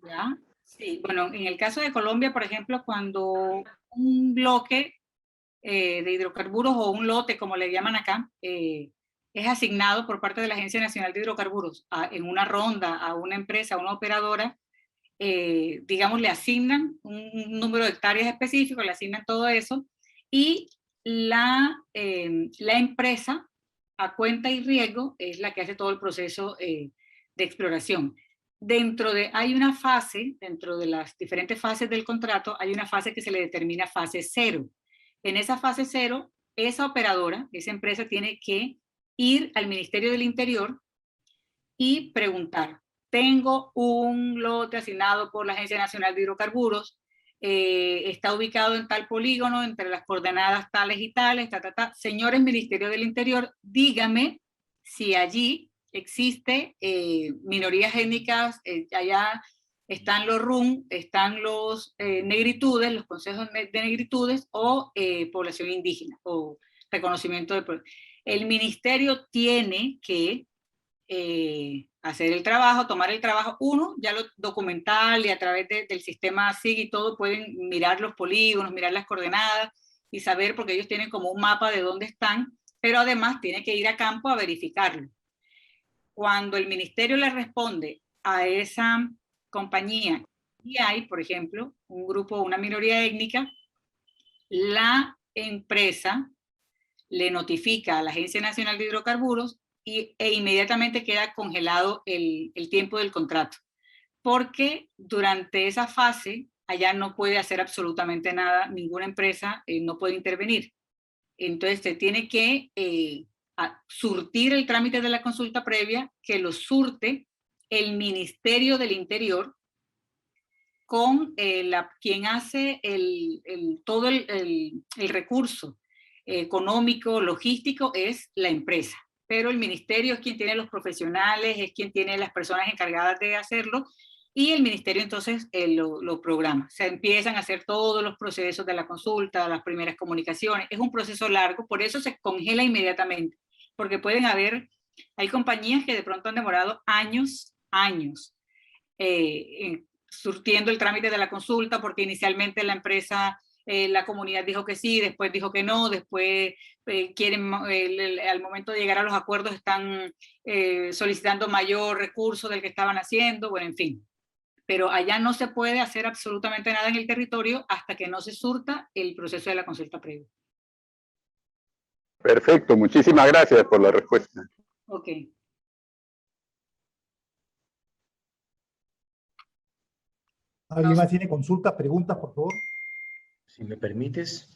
¿Ya? Sí, bueno, en el caso de Colombia, por ejemplo, cuando un bloque de hidrocarburos o un lote, como le llaman acá, es asignado por parte de la Agencia Nacional de Hidrocarburos en una ronda a una empresa, a una operadora, digamos, le asignan un número de hectáreas específico, le asignan todo eso, y la empresa, a cuenta y riesgo, es la que hace todo el proceso de exploración. Hay una fase, dentro de las diferentes fases del contrato, hay una fase que se le determina fase 0. En esa fase 0, esa operadora, esa empresa tiene que ir al Ministerio del Interior y preguntar: tengo un lote asignado por la Agencia Nacional de Hidrocarburos, está ubicado en tal polígono, entre las coordenadas tales y tales, Señores Ministerio del Interior, dígame si allí existe minorías étnicas, allá están los RUM, están los negritudes, los consejos de negritudes, o población indígena, o reconocimiento de... El ministerio tiene que hacer el trabajo, tomar el trabajo. Uno, ya lo documental y a través del sistema SIG y todo, pueden mirar los polígonos, mirar las coordenadas y saber, porque ellos tienen como un mapa de dónde están, pero además tiene que ir a campo a verificarlo. Cuando el ministerio le responde a esa compañía y hay, por ejemplo, un grupo, una minoría étnica, la empresa le notifica a la Agencia Nacional de Hidrocarburos e inmediatamente queda congelado el tiempo del contrato, porque durante esa fase allá no puede hacer absolutamente nada, ninguna empresa no puede intervenir. Entonces se tiene que surtir el trámite de la consulta previa, que lo surte el Ministerio del Interior con quien hace todo el recurso económico, logístico, es la empresa. Pero el ministerio es quien tiene los profesionales, es quien tiene las personas encargadas de hacerlo, y el ministerio entonces lo programa. Se empiezan a hacer todos los procesos de la consulta, las primeras comunicaciones. Es un proceso largo, por eso se congela inmediatamente, porque hay compañías que de pronto han demorado años, surtiendo el trámite de la consulta, porque inicialmente la empresa, la comunidad dijo que sí, después dijo que no, después quieren, al momento de llegar a los acuerdos están solicitando mayor recurso del que estaban haciendo, bueno, en fin. Pero allá no se puede hacer absolutamente nada en el territorio hasta que no se surta el proceso de la consulta previa. Perfecto, muchísimas gracias por la respuesta. Ok. ¿Alguien más tiene consultas, preguntas, por favor? Si me permites.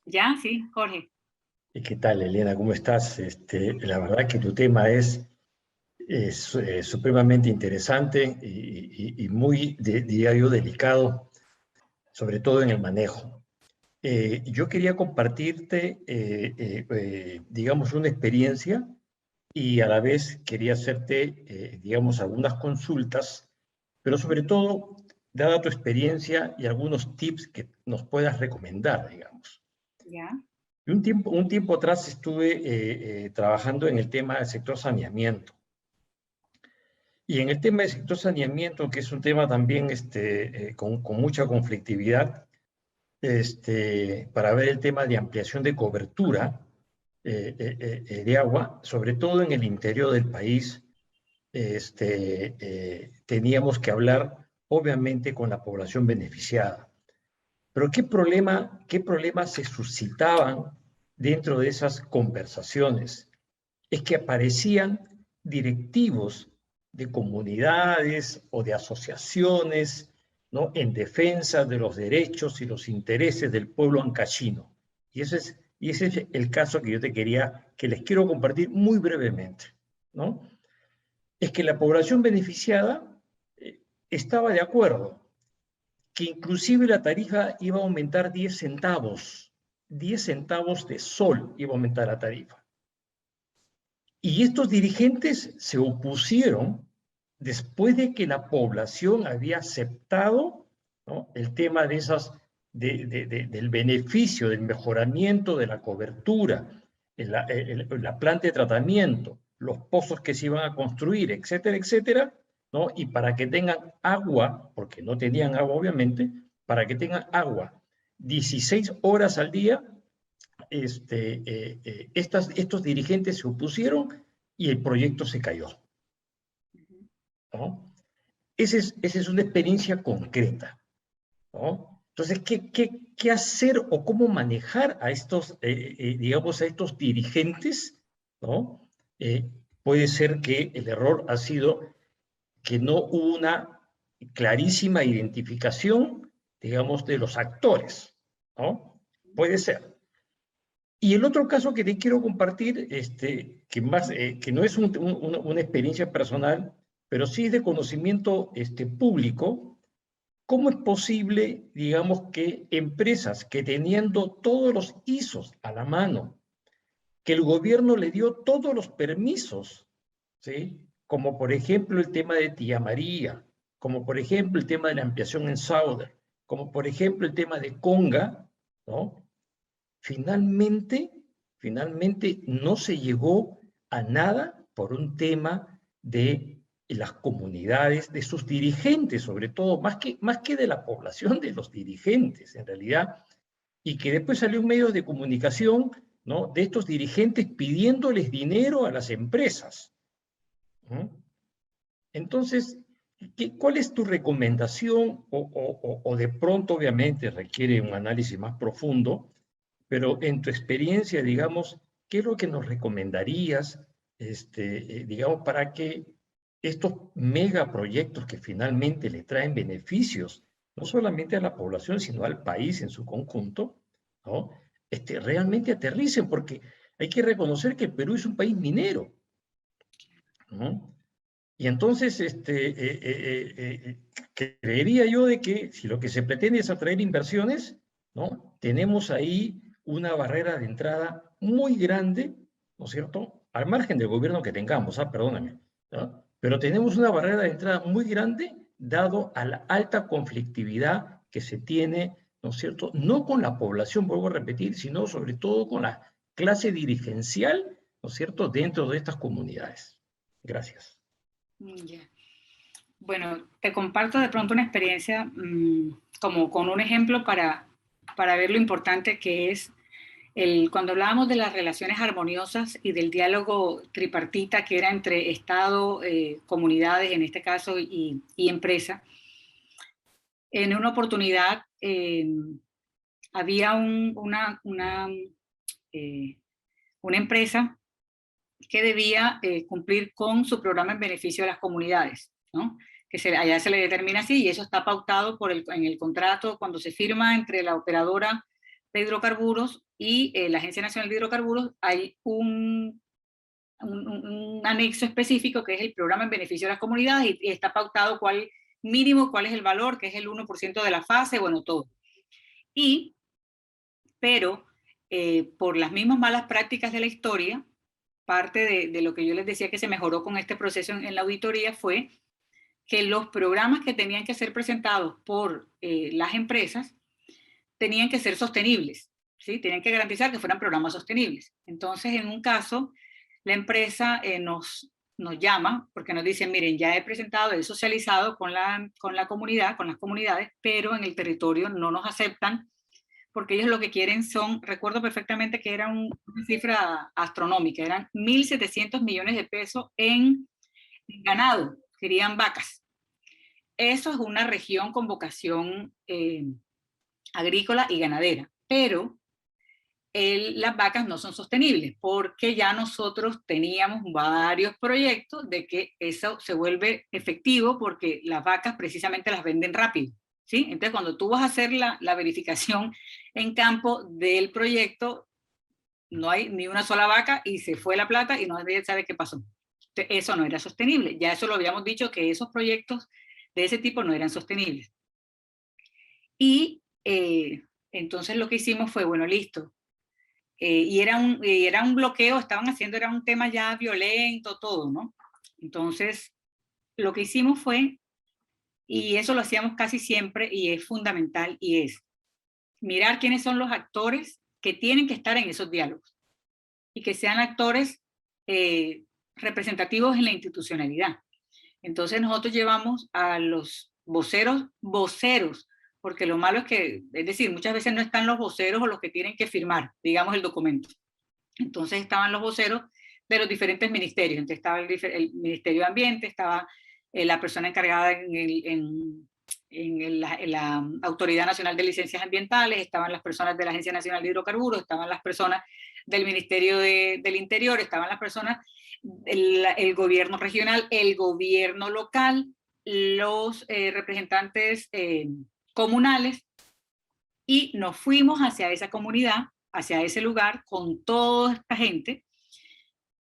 ¿Ya? Sí, Jorge. ¿Qué tal, Elena? ¿Cómo estás? La verdad que tu tema es supremamente interesante y muy, diría yo, delicado, sobre todo en el manejo. Yo quería compartirte, digamos, una experiencia y a la vez quería hacerte, digamos, algunas consultas, pero sobre todo, dada tu experiencia y algunos tips que nos puedas recomendar, digamos. ¿Ya? Un tiempo atrás estuve trabajando en el tema del sector saneamiento. Y en el tema del sector saneamiento, que es un tema también con mucha conflictividad, para ver el tema de ampliación de cobertura de agua, sobre todo en el interior del país, teníamos que hablar, obviamente, con la población beneficiada. Pero ¿qué problemas se suscitaban dentro de esas conversaciones? Es que aparecían directivos de comunidades o de asociaciones, ¿no?, en defensa de los derechos y los intereses del pueblo ancachino. Y ese es el caso que les quiero compartir muy brevemente, ¿no? Es que la población beneficiada estaba de acuerdo que inclusive la tarifa iba a aumentar 10 centavos. 10 centavos de sol iba a aumentar la tarifa. Y estos dirigentes se opusieron después de que la población había aceptado, ¿no?, el tema del beneficio, del mejoramiento de la cobertura, la planta de tratamiento, los pozos que se iban a construir, etcétera, etcétera, ¿no? Y para que tengan agua, porque no tenían agua obviamente, para que tengan agua 16 horas al día, estos dirigentes se opusieron y el proyecto se cayó, ¿no? Esa es una experiencia concreta, ¿no? Entonces, ¿qué hacer o cómo manejar a estos, digamos, a estos dirigentes, ¿no? Puede ser que el error ha sido que no hubo una clarísima identificación, digamos, de los actores, ¿no? Puede ser. Y el otro caso que te quiero compartir, que no es una experiencia personal, pero sí es de conocimiento público, ¿cómo es posible, digamos, que empresas que teniendo todos los ISOs a la mano, que el gobierno le dio todos los permisos, ¿sí?, como por ejemplo el tema de Tía María, como por ejemplo el tema de la ampliación en Sauder, como por ejemplo el tema de Conga, ¿no?, finalmente no se llegó a nada por un tema de las comunidades, de sus dirigentes, sobre todo, más que de la población, de los dirigentes, en realidad, y que después salió un medio de comunicación, ¿no?, de estos dirigentes pidiéndoles dinero a las empresas. Entonces, ¿cuál es tu recomendación? O de pronto, obviamente, requiere un análisis más profundo, pero en tu experiencia, digamos, ¿qué es lo que nos recomendarías, digamos, para que estos megaproyectos que finalmente le traen beneficios, no solamente a la población, sino al país en su conjunto, ¿no?, realmente aterricen? Porque hay que reconocer que el Perú es un país minero, ¿no? Y entonces, creería yo de que si lo que se pretende es atraer inversiones, ¿no?, tenemos ahí una barrera de entrada muy grande, ¿no es cierto?, al margen del gobierno que tengamos, perdóname, ¿no?, pero tenemos una barrera de entrada muy grande dado a la alta conflictividad que se tiene, ¿no es cierto?, no con la población, vuelvo a repetir, sino sobre todo con la clase dirigencial, ¿no es cierto?, dentro de estas comunidades. Gracias. Ya. Bueno, te comparto de pronto una experiencia como con un ejemplo para ver lo importante que es cuando hablábamos de las relaciones armoniosas y del diálogo tripartita que era entre Estado, comunidades, en este caso, y empresa. En una oportunidad había una empresa que debía cumplir con su programa en beneficio de las comunidades, ¿no?, que allá se le determina así, y eso está pautado en el contrato cuando se firma entre la operadora de hidrocarburos y la Agencia Nacional de Hidrocarburos. Hay un anexo específico que es el programa en beneficio de las comunidades, y está pautado cuál es el valor, que es el 1% de la fase, bueno, todo. Pero por las mismas malas prácticas de la historia, parte de lo que yo les decía que se mejoró con este proceso en la auditoría fue que los programas que tenían que ser presentados por las empresas tenían que ser sostenibles, ¿sí? Tenían que garantizar que fueran programas sostenibles. Entonces, en un caso, la empresa nos llama porque nos dicen, miren, ya he presentado, he socializado con la comunidad, con las comunidades, pero en el territorio no nos aceptan porque ellos lo que quieren son, recuerdo perfectamente que era una cifra astronómica, eran 1.700 millones de pesos en ganado, querían vacas. Eso es una región con vocación agrícola y ganadera, pero las vacas no son sostenibles, porque ya nosotros teníamos varios proyectos de que eso se vuelve efectivo, porque las vacas precisamente las venden rápido, ¿sí? Entonces, cuando tú vas a hacer la verificación en campo del proyecto, no hay ni una sola vaca y se fue la plata y nadie sabe qué pasó. Entonces, eso no era sostenible. Ya eso lo habíamos dicho, que esos proyectos de ese tipo no eran sostenibles. Y entonces lo que hicimos fue, bueno, listo. Y era un bloqueo, estaban haciendo, era un tema ya violento, todo, ¿no? Entonces, lo que hicimos fue, y eso lo hacíamos casi siempre, y es fundamental, y es mirar quiénes son los actores que tienen que estar en esos diálogos, y que sean actores representativos en la institucionalidad. Entonces nosotros llevamos a los voceros, porque lo malo es que, es decir, muchas veces no están los voceros o los que tienen que firmar, digamos, el documento. Entonces estaban los voceros de los diferentes ministerios. Entonces estaba el Ministerio de Ambiente, estaba la persona encargada en la Autoridad Nacional de Licencias Ambientales, estaban las personas de la Agencia Nacional de Hidrocarburos, estaban las personas del Ministerio del Interior, estaban las personas, el gobierno regional, el gobierno local, los representantes comunales, y nos fuimos hacia esa comunidad, hacia ese lugar, con toda esta gente,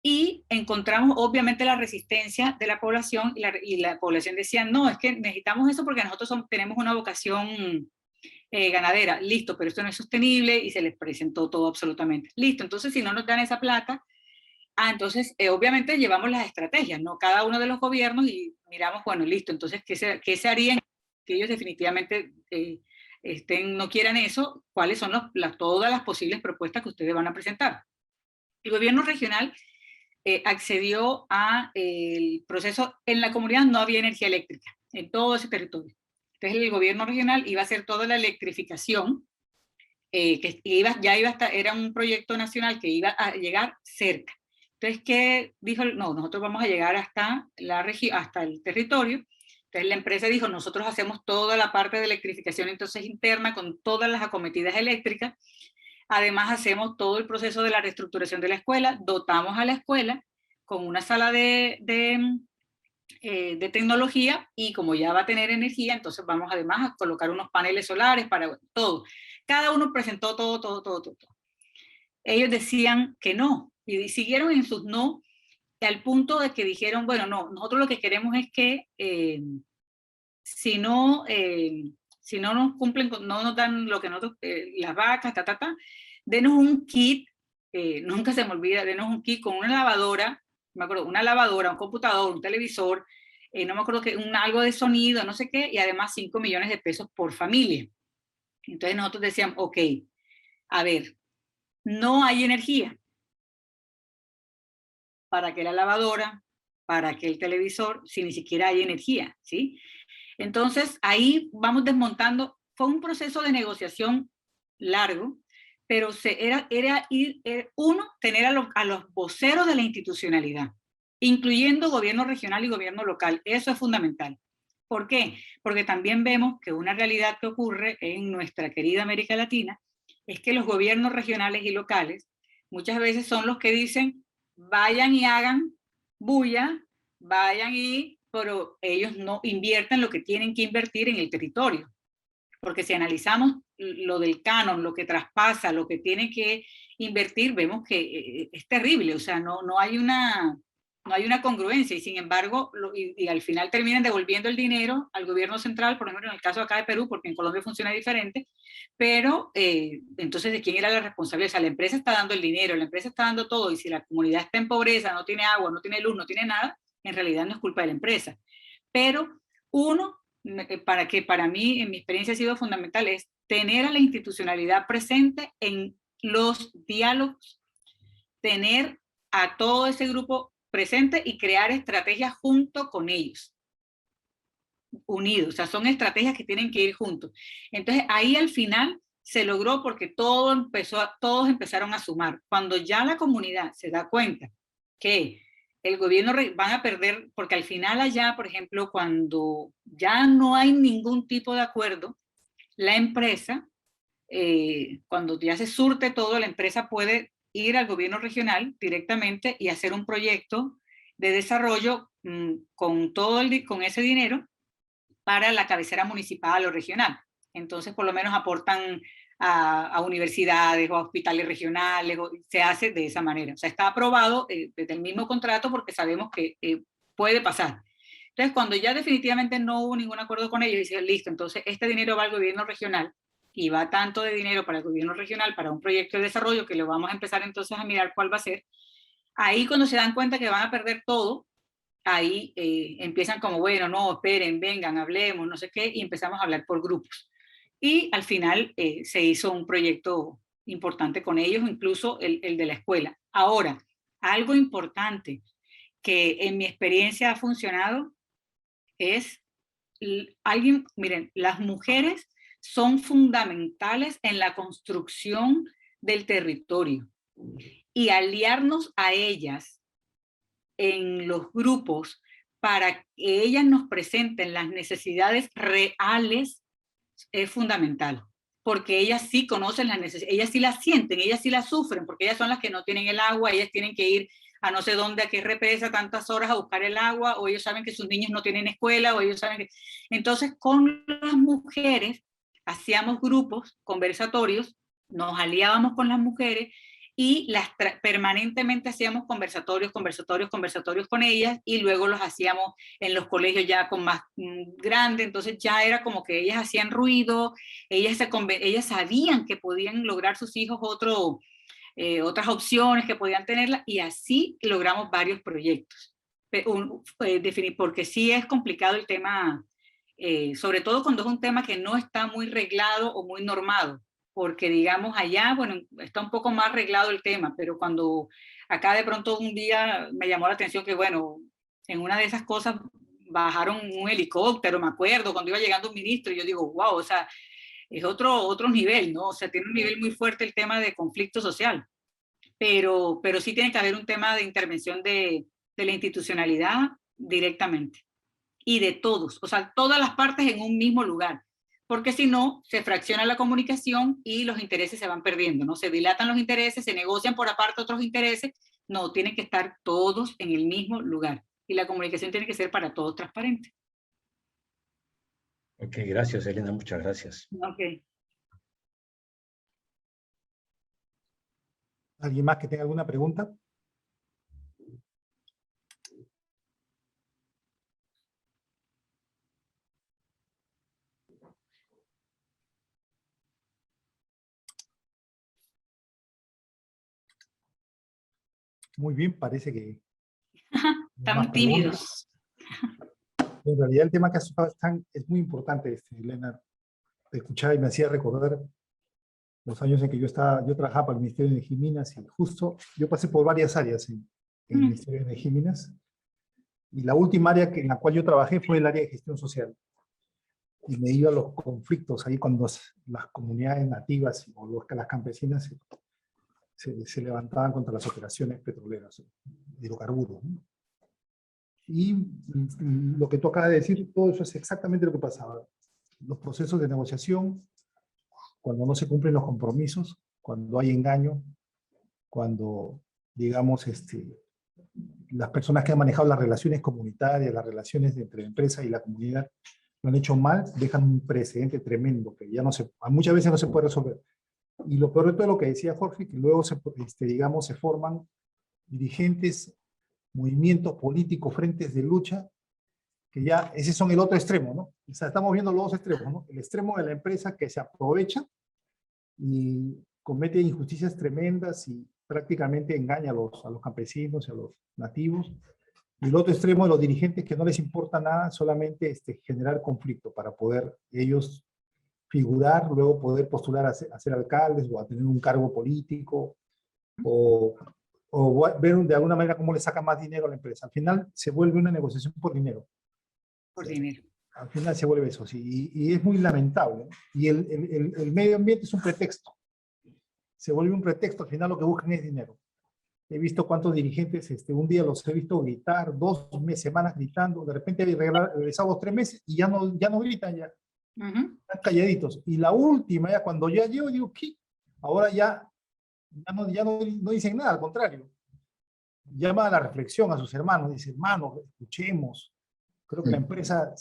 y encontramos obviamente la resistencia de la población, y la población decía, no, es que necesitamos eso porque nosotros tenemos una vocación ganadera. Listo, pero esto no es sostenible, y se les presentó todo absolutamente. Listo, entonces si no nos dan esa plata, entonces obviamente llevamos las estrategias, ¿no? Cada uno de los gobiernos, y miramos, bueno, listo, entonces ¿qué se haría que ellos definitivamente no quieran eso? ¿Cuáles son todas las posibles propuestas que ustedes van a presentar? El gobierno regional accedió a el proceso. En la comunidad no había energía eléctrica, en todo ese territorio. Entonces el gobierno regional iba a hacer toda la electrificación, era un proyecto nacional que iba a llegar cerca. Entonces, ¿qué dijo? No, nosotros vamos a llegar hasta la región, hasta el territorio. Entonces la empresa dijo, nosotros hacemos toda la parte de electrificación entonces interna con todas las acometidas eléctricas. Además hacemos todo el proceso de la reestructuración de la escuela, dotamos a la escuela con una sala de tecnología, y como ya va a tener energía, entonces vamos además a colocar unos paneles solares para todo. Cada uno presentó todo. Ellos decían que no, y siguieron en sus no, al punto de que dijeron, bueno, no, nosotros lo que queremos es que si no nos cumplen, no nos dan lo que nosotros, las vacas, denos un kit, nunca se me olvida, denos un kit con una lavadora, me acuerdo, una lavadora, un computador, un televisor, no me acuerdo, algo de sonido, no sé qué, y además 5 millones de pesos por familia. Entonces nosotros decíamos, ok, a ver, no hay energía. ¿Para qué la lavadora? ¿Para qué el televisor? Si ni siquiera hay energía, ¿sí? Entonces ahí vamos desmontando. Fue un proceso de negociación largo, pero era tener a los voceros de la institucionalidad, incluyendo gobierno regional y gobierno local. Eso es fundamental. ¿Por qué? Porque también vemos que una realidad que ocurre en nuestra querida América Latina es que los gobiernos regionales y locales muchas veces son los que dicen, vayan y hagan bulla, pero ellos no invierten lo que tienen que invertir en el territorio. Porque si analizamos lo del canon, lo que traspasa, lo que tiene que invertir, vemos que es terrible, o sea, no hay una congruencia, y sin embargo, y al final terminan devolviendo el dinero al gobierno central, por ejemplo en el caso acá de Perú, porque en Colombia funciona diferente, pero entonces ¿de quién era la responsabilidad? O sea, la empresa está dando el dinero, la empresa está dando todo, y si la comunidad está en pobreza, no tiene agua, no tiene luz, no tiene nada, en realidad no es culpa de la empresa. Pero para mí, en mi experiencia ha sido fundamental, es tener a la institucionalidad presente en los diálogos, tener a todo ese grupo presente y crear estrategias junto con ellos, unidos. O sea, son estrategias que tienen que ir juntos. Entonces ahí al final se logró, porque todos empezaron a sumar. Cuando ya la comunidad se da cuenta que el gobierno van a perder, porque al final allá, por ejemplo, cuando ya no hay ningún tipo de acuerdo, la empresa, cuando ya se surte todo, la empresa puede ir al gobierno regional directamente y hacer un proyecto de desarrollo con ese dinero para la cabecera municipal o regional. Entonces, por lo menos aportan a universidades o a hospitales regionales, se hace de esa manera. O sea, está aprobado desde el mismo contrato, porque sabemos que puede pasar. Entonces, cuando ya definitivamente no hubo ningún acuerdo con ellos, dicen, listo, entonces este dinero va al gobierno regional, y va tanto de dinero para el gobierno regional para un proyecto de desarrollo, que lo vamos a empezar entonces a mirar cuál va a ser. Ahí cuando se dan cuenta que van a perder todo, ahí empiezan como, bueno, no, esperen, vengan, hablemos, no sé qué, y empezamos a hablar por grupos. Y al final se hizo un proyecto importante con ellos, incluso el de la escuela. Ahora, algo importante que en mi experiencia ha funcionado es, miren, las mujeres son fundamentales en la construcción del territorio, y aliarnos a ellas en los grupos para que ellas nos presenten las necesidades reales es fundamental, porque ellas sí conocen las necesidades, ellas sí las sienten, ellas sí las sufren, porque ellas son las que no tienen el agua, ellas tienen que ir a no sé dónde, a qué represa, tantas horas a buscar el agua, o ellos saben que sus niños no tienen escuela, o ellos saben que... Entonces, con las mujeres hacíamos grupos conversatorios, nos aliábamos con las mujeres, y permanentemente hacíamos conversatorios con ellas, y luego los hacíamos en los colegios ya con más grande. Entonces ya era como que ellas hacían ruido, ellas sabían que podían lograr sus hijos otras opciones que podían tenerla, y así logramos varios proyectos. Porque sí es complicado el tema, sobre todo cuando es un tema que no está muy reglado o muy normado, porque digamos allá, bueno, está un poco más arreglado el tema, pero cuando Acá de pronto un día me llamó la atención que, bueno, en una de esas cosas bajaron un helicóptero, me acuerdo, cuando iba llegando un ministro, y yo digo, wow, o sea, es otro nivel, ¿no? O sea, tiene un nivel muy fuerte el tema de conflicto social, pero sí tiene que haber un tema de intervención de la institucionalidad directamente, y de todos, o sea, todas las partes en un mismo lugar, porque si no, se fracciona la comunicación y los intereses se van perdiendo, ¿no? Se dilatan los intereses, se negocian por aparte otros intereses, no, tienen que estar todos en el mismo lugar, y la comunicación tiene que ser para todos transparente. Ok, gracias, Elena, muchas gracias. Ok. ¿Alguien más que tenga alguna pregunta? Muy bien, parece que... Estamos tímidos. En realidad el tema que has tocado es muy importante, Elena. Te escuchaba y me hacía recordar los años en que yo trabajaba para el Ministerio de Energía y Minas, y justo yo pasé por varias áreas en el Ministerio de Energía y Minas, y la última área en la cual yo trabajé fue el área de gestión social. Y me iba a los conflictos ahí cuando las comunidades nativas o las campesinas se levantaban contra las operaciones petroleras, de hidrocarburos, ¿no? Y lo que tú acabas de decir, todo eso es exactamente lo que pasaba. Los procesos de negociación, cuando no se cumplen los compromisos, cuando hay engaño, cuando, digamos, las personas que han manejado las relaciones comunitarias, las relaciones entre la empresa y la comunidad, lo han hecho mal, dejan un precedente tremendo que ya muchas veces no se puede resolver. Y lo peor de todo lo que decía Jorge, que luego digamos, se forman dirigentes, movimientos políticos, frentes de lucha, que ya ese son el otro extremo, ¿no? O sea, estamos viendo los dos extremos, ¿no? El extremo de la empresa que se aprovecha y comete injusticias tremendas y prácticamente engaña a los campesinos y a los nativos. Y el otro extremo de los dirigentes que no les importa nada, solamente generar conflicto para poder ellos figurar, luego poder postular a ser alcaldes o a tener un cargo político, o ver de alguna manera cómo le saca más dinero a la empresa. Al final se vuelve una negociación por dinero. Por dinero. Al final se vuelve eso, sí, y es muy lamentable. Y el medio ambiente es un pretexto. Se vuelve un pretexto, al final lo que buscan es dinero. He visto cuántos dirigentes, un día los he visto gritar, 2 semanas gritando, de repente regresado 3 meses y ya no gritan ya. Están calladitos. Y la última, ya cuando ya llego, digo, ¿qué? Ahora ya no dicen nada, al contrario. Llama a la reflexión a sus hermanos, dice, hermanos, escuchemos. Creo que la empresa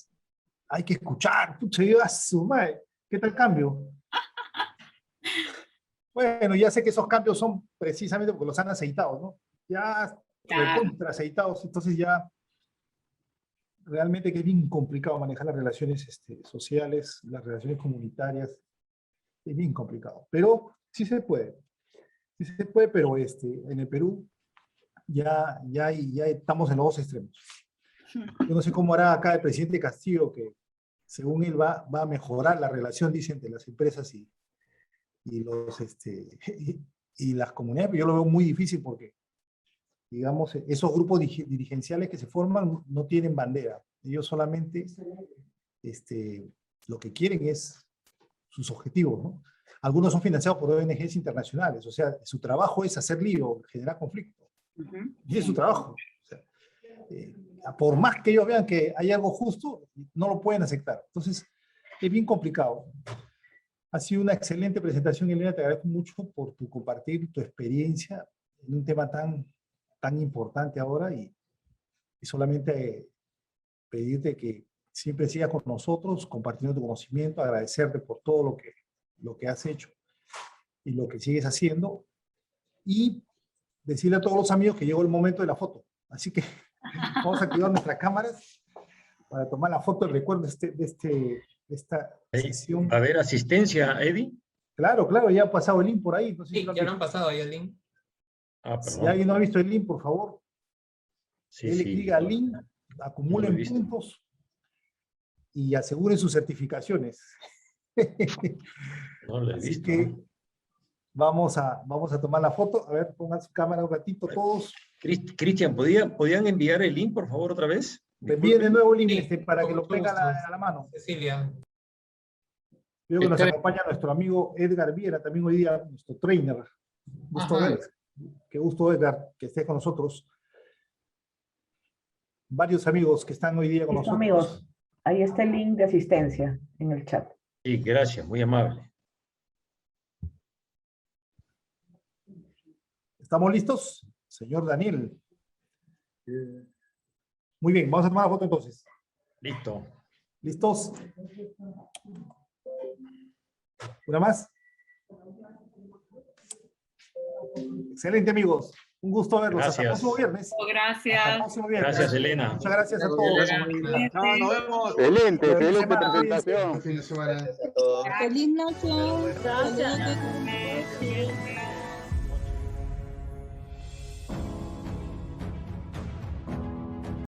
hay que escuchar. Pucha, yo a su madre, ¿qué tal cambio? Bueno, ya sé que esos cambios son precisamente porque los han aceitado, ¿no? Ya recontra aceitados, entonces ya realmente que es bien complicado manejar las relaciones sociales, las relaciones comunitarias, es bien complicado. Pero sí se puede, pero en el Perú ya estamos en los dos extremos. Yo no sé cómo hará acá el presidente Castillo, que según él va a mejorar la relación, dicen, de las empresas y las comunidades, pero yo lo veo muy difícil porque, digamos, esos grupos dirigenciales que se forman no tienen bandera. Ellos solamente lo que quieren es sus objetivos, ¿no? Algunos son financiados por ONGs internacionales, o sea, su trabajo es hacer lío, generar conflicto. Y es su trabajo. O sea, por más que ellos vean que hay algo justo, no lo pueden aceptar. Entonces, es bien complicado. Ha sido una excelente presentación, Elena, te agradezco mucho por compartir tu experiencia en un tema tan importante ahora, y solamente pedirte que siempre sigas con nosotros, compartiendo tu conocimiento, agradecerte por todo lo que has hecho y lo que sigues haciendo, y decirle a todos los amigos que llegó el momento de la foto. Así que vamos a activar nuestras cámaras para tomar la foto del recuerdo de esta sesión. ¿Va a haber asistencia, Eddie? Claro, ya ha pasado el link por ahí. No sé Sí, ya lo han pasado ahí el link. Si alguien no ha visto el link, por favor, denle clic al link, acumulen puntos y aseguren sus certificaciones. No lo he Así visto. que Vamos a tomar la foto. A ver, pongan su cámara un ratito todos. Cristian, ¿podían enviar el link, por favor, otra vez? Envíen de nuevo el link Sí, para que con lo mucho tenga gusto. a la mano. Cecilia. Veo que nos Espera. acompaña nuestro amigo Edgar Viera, también hoy día nuestro trainer. Gusto Ajá. ver. Qué gusto, Edgar, que esté con nosotros. Varios amigos que están hoy día con Listo, nosotros. amigos. Ahí está el link de asistencia en el chat. Sí, gracias, muy amable. ¿Estamos listos? Señor Daniel. Muy bien, vamos a tomar la foto entonces. Listo. ¿Listos? ¿Una más? Excelente, amigos. Un gusto verlos. Hasta el Gracias. próximo viernes. Hasta el Gracias. próximo viernes. Gracias, Elena. Muchas gracias a todos. Chao, nos vemos. Excelente, Feliz excelente semana, presentación. Buen fin de semana. Feliz noche. Gracias.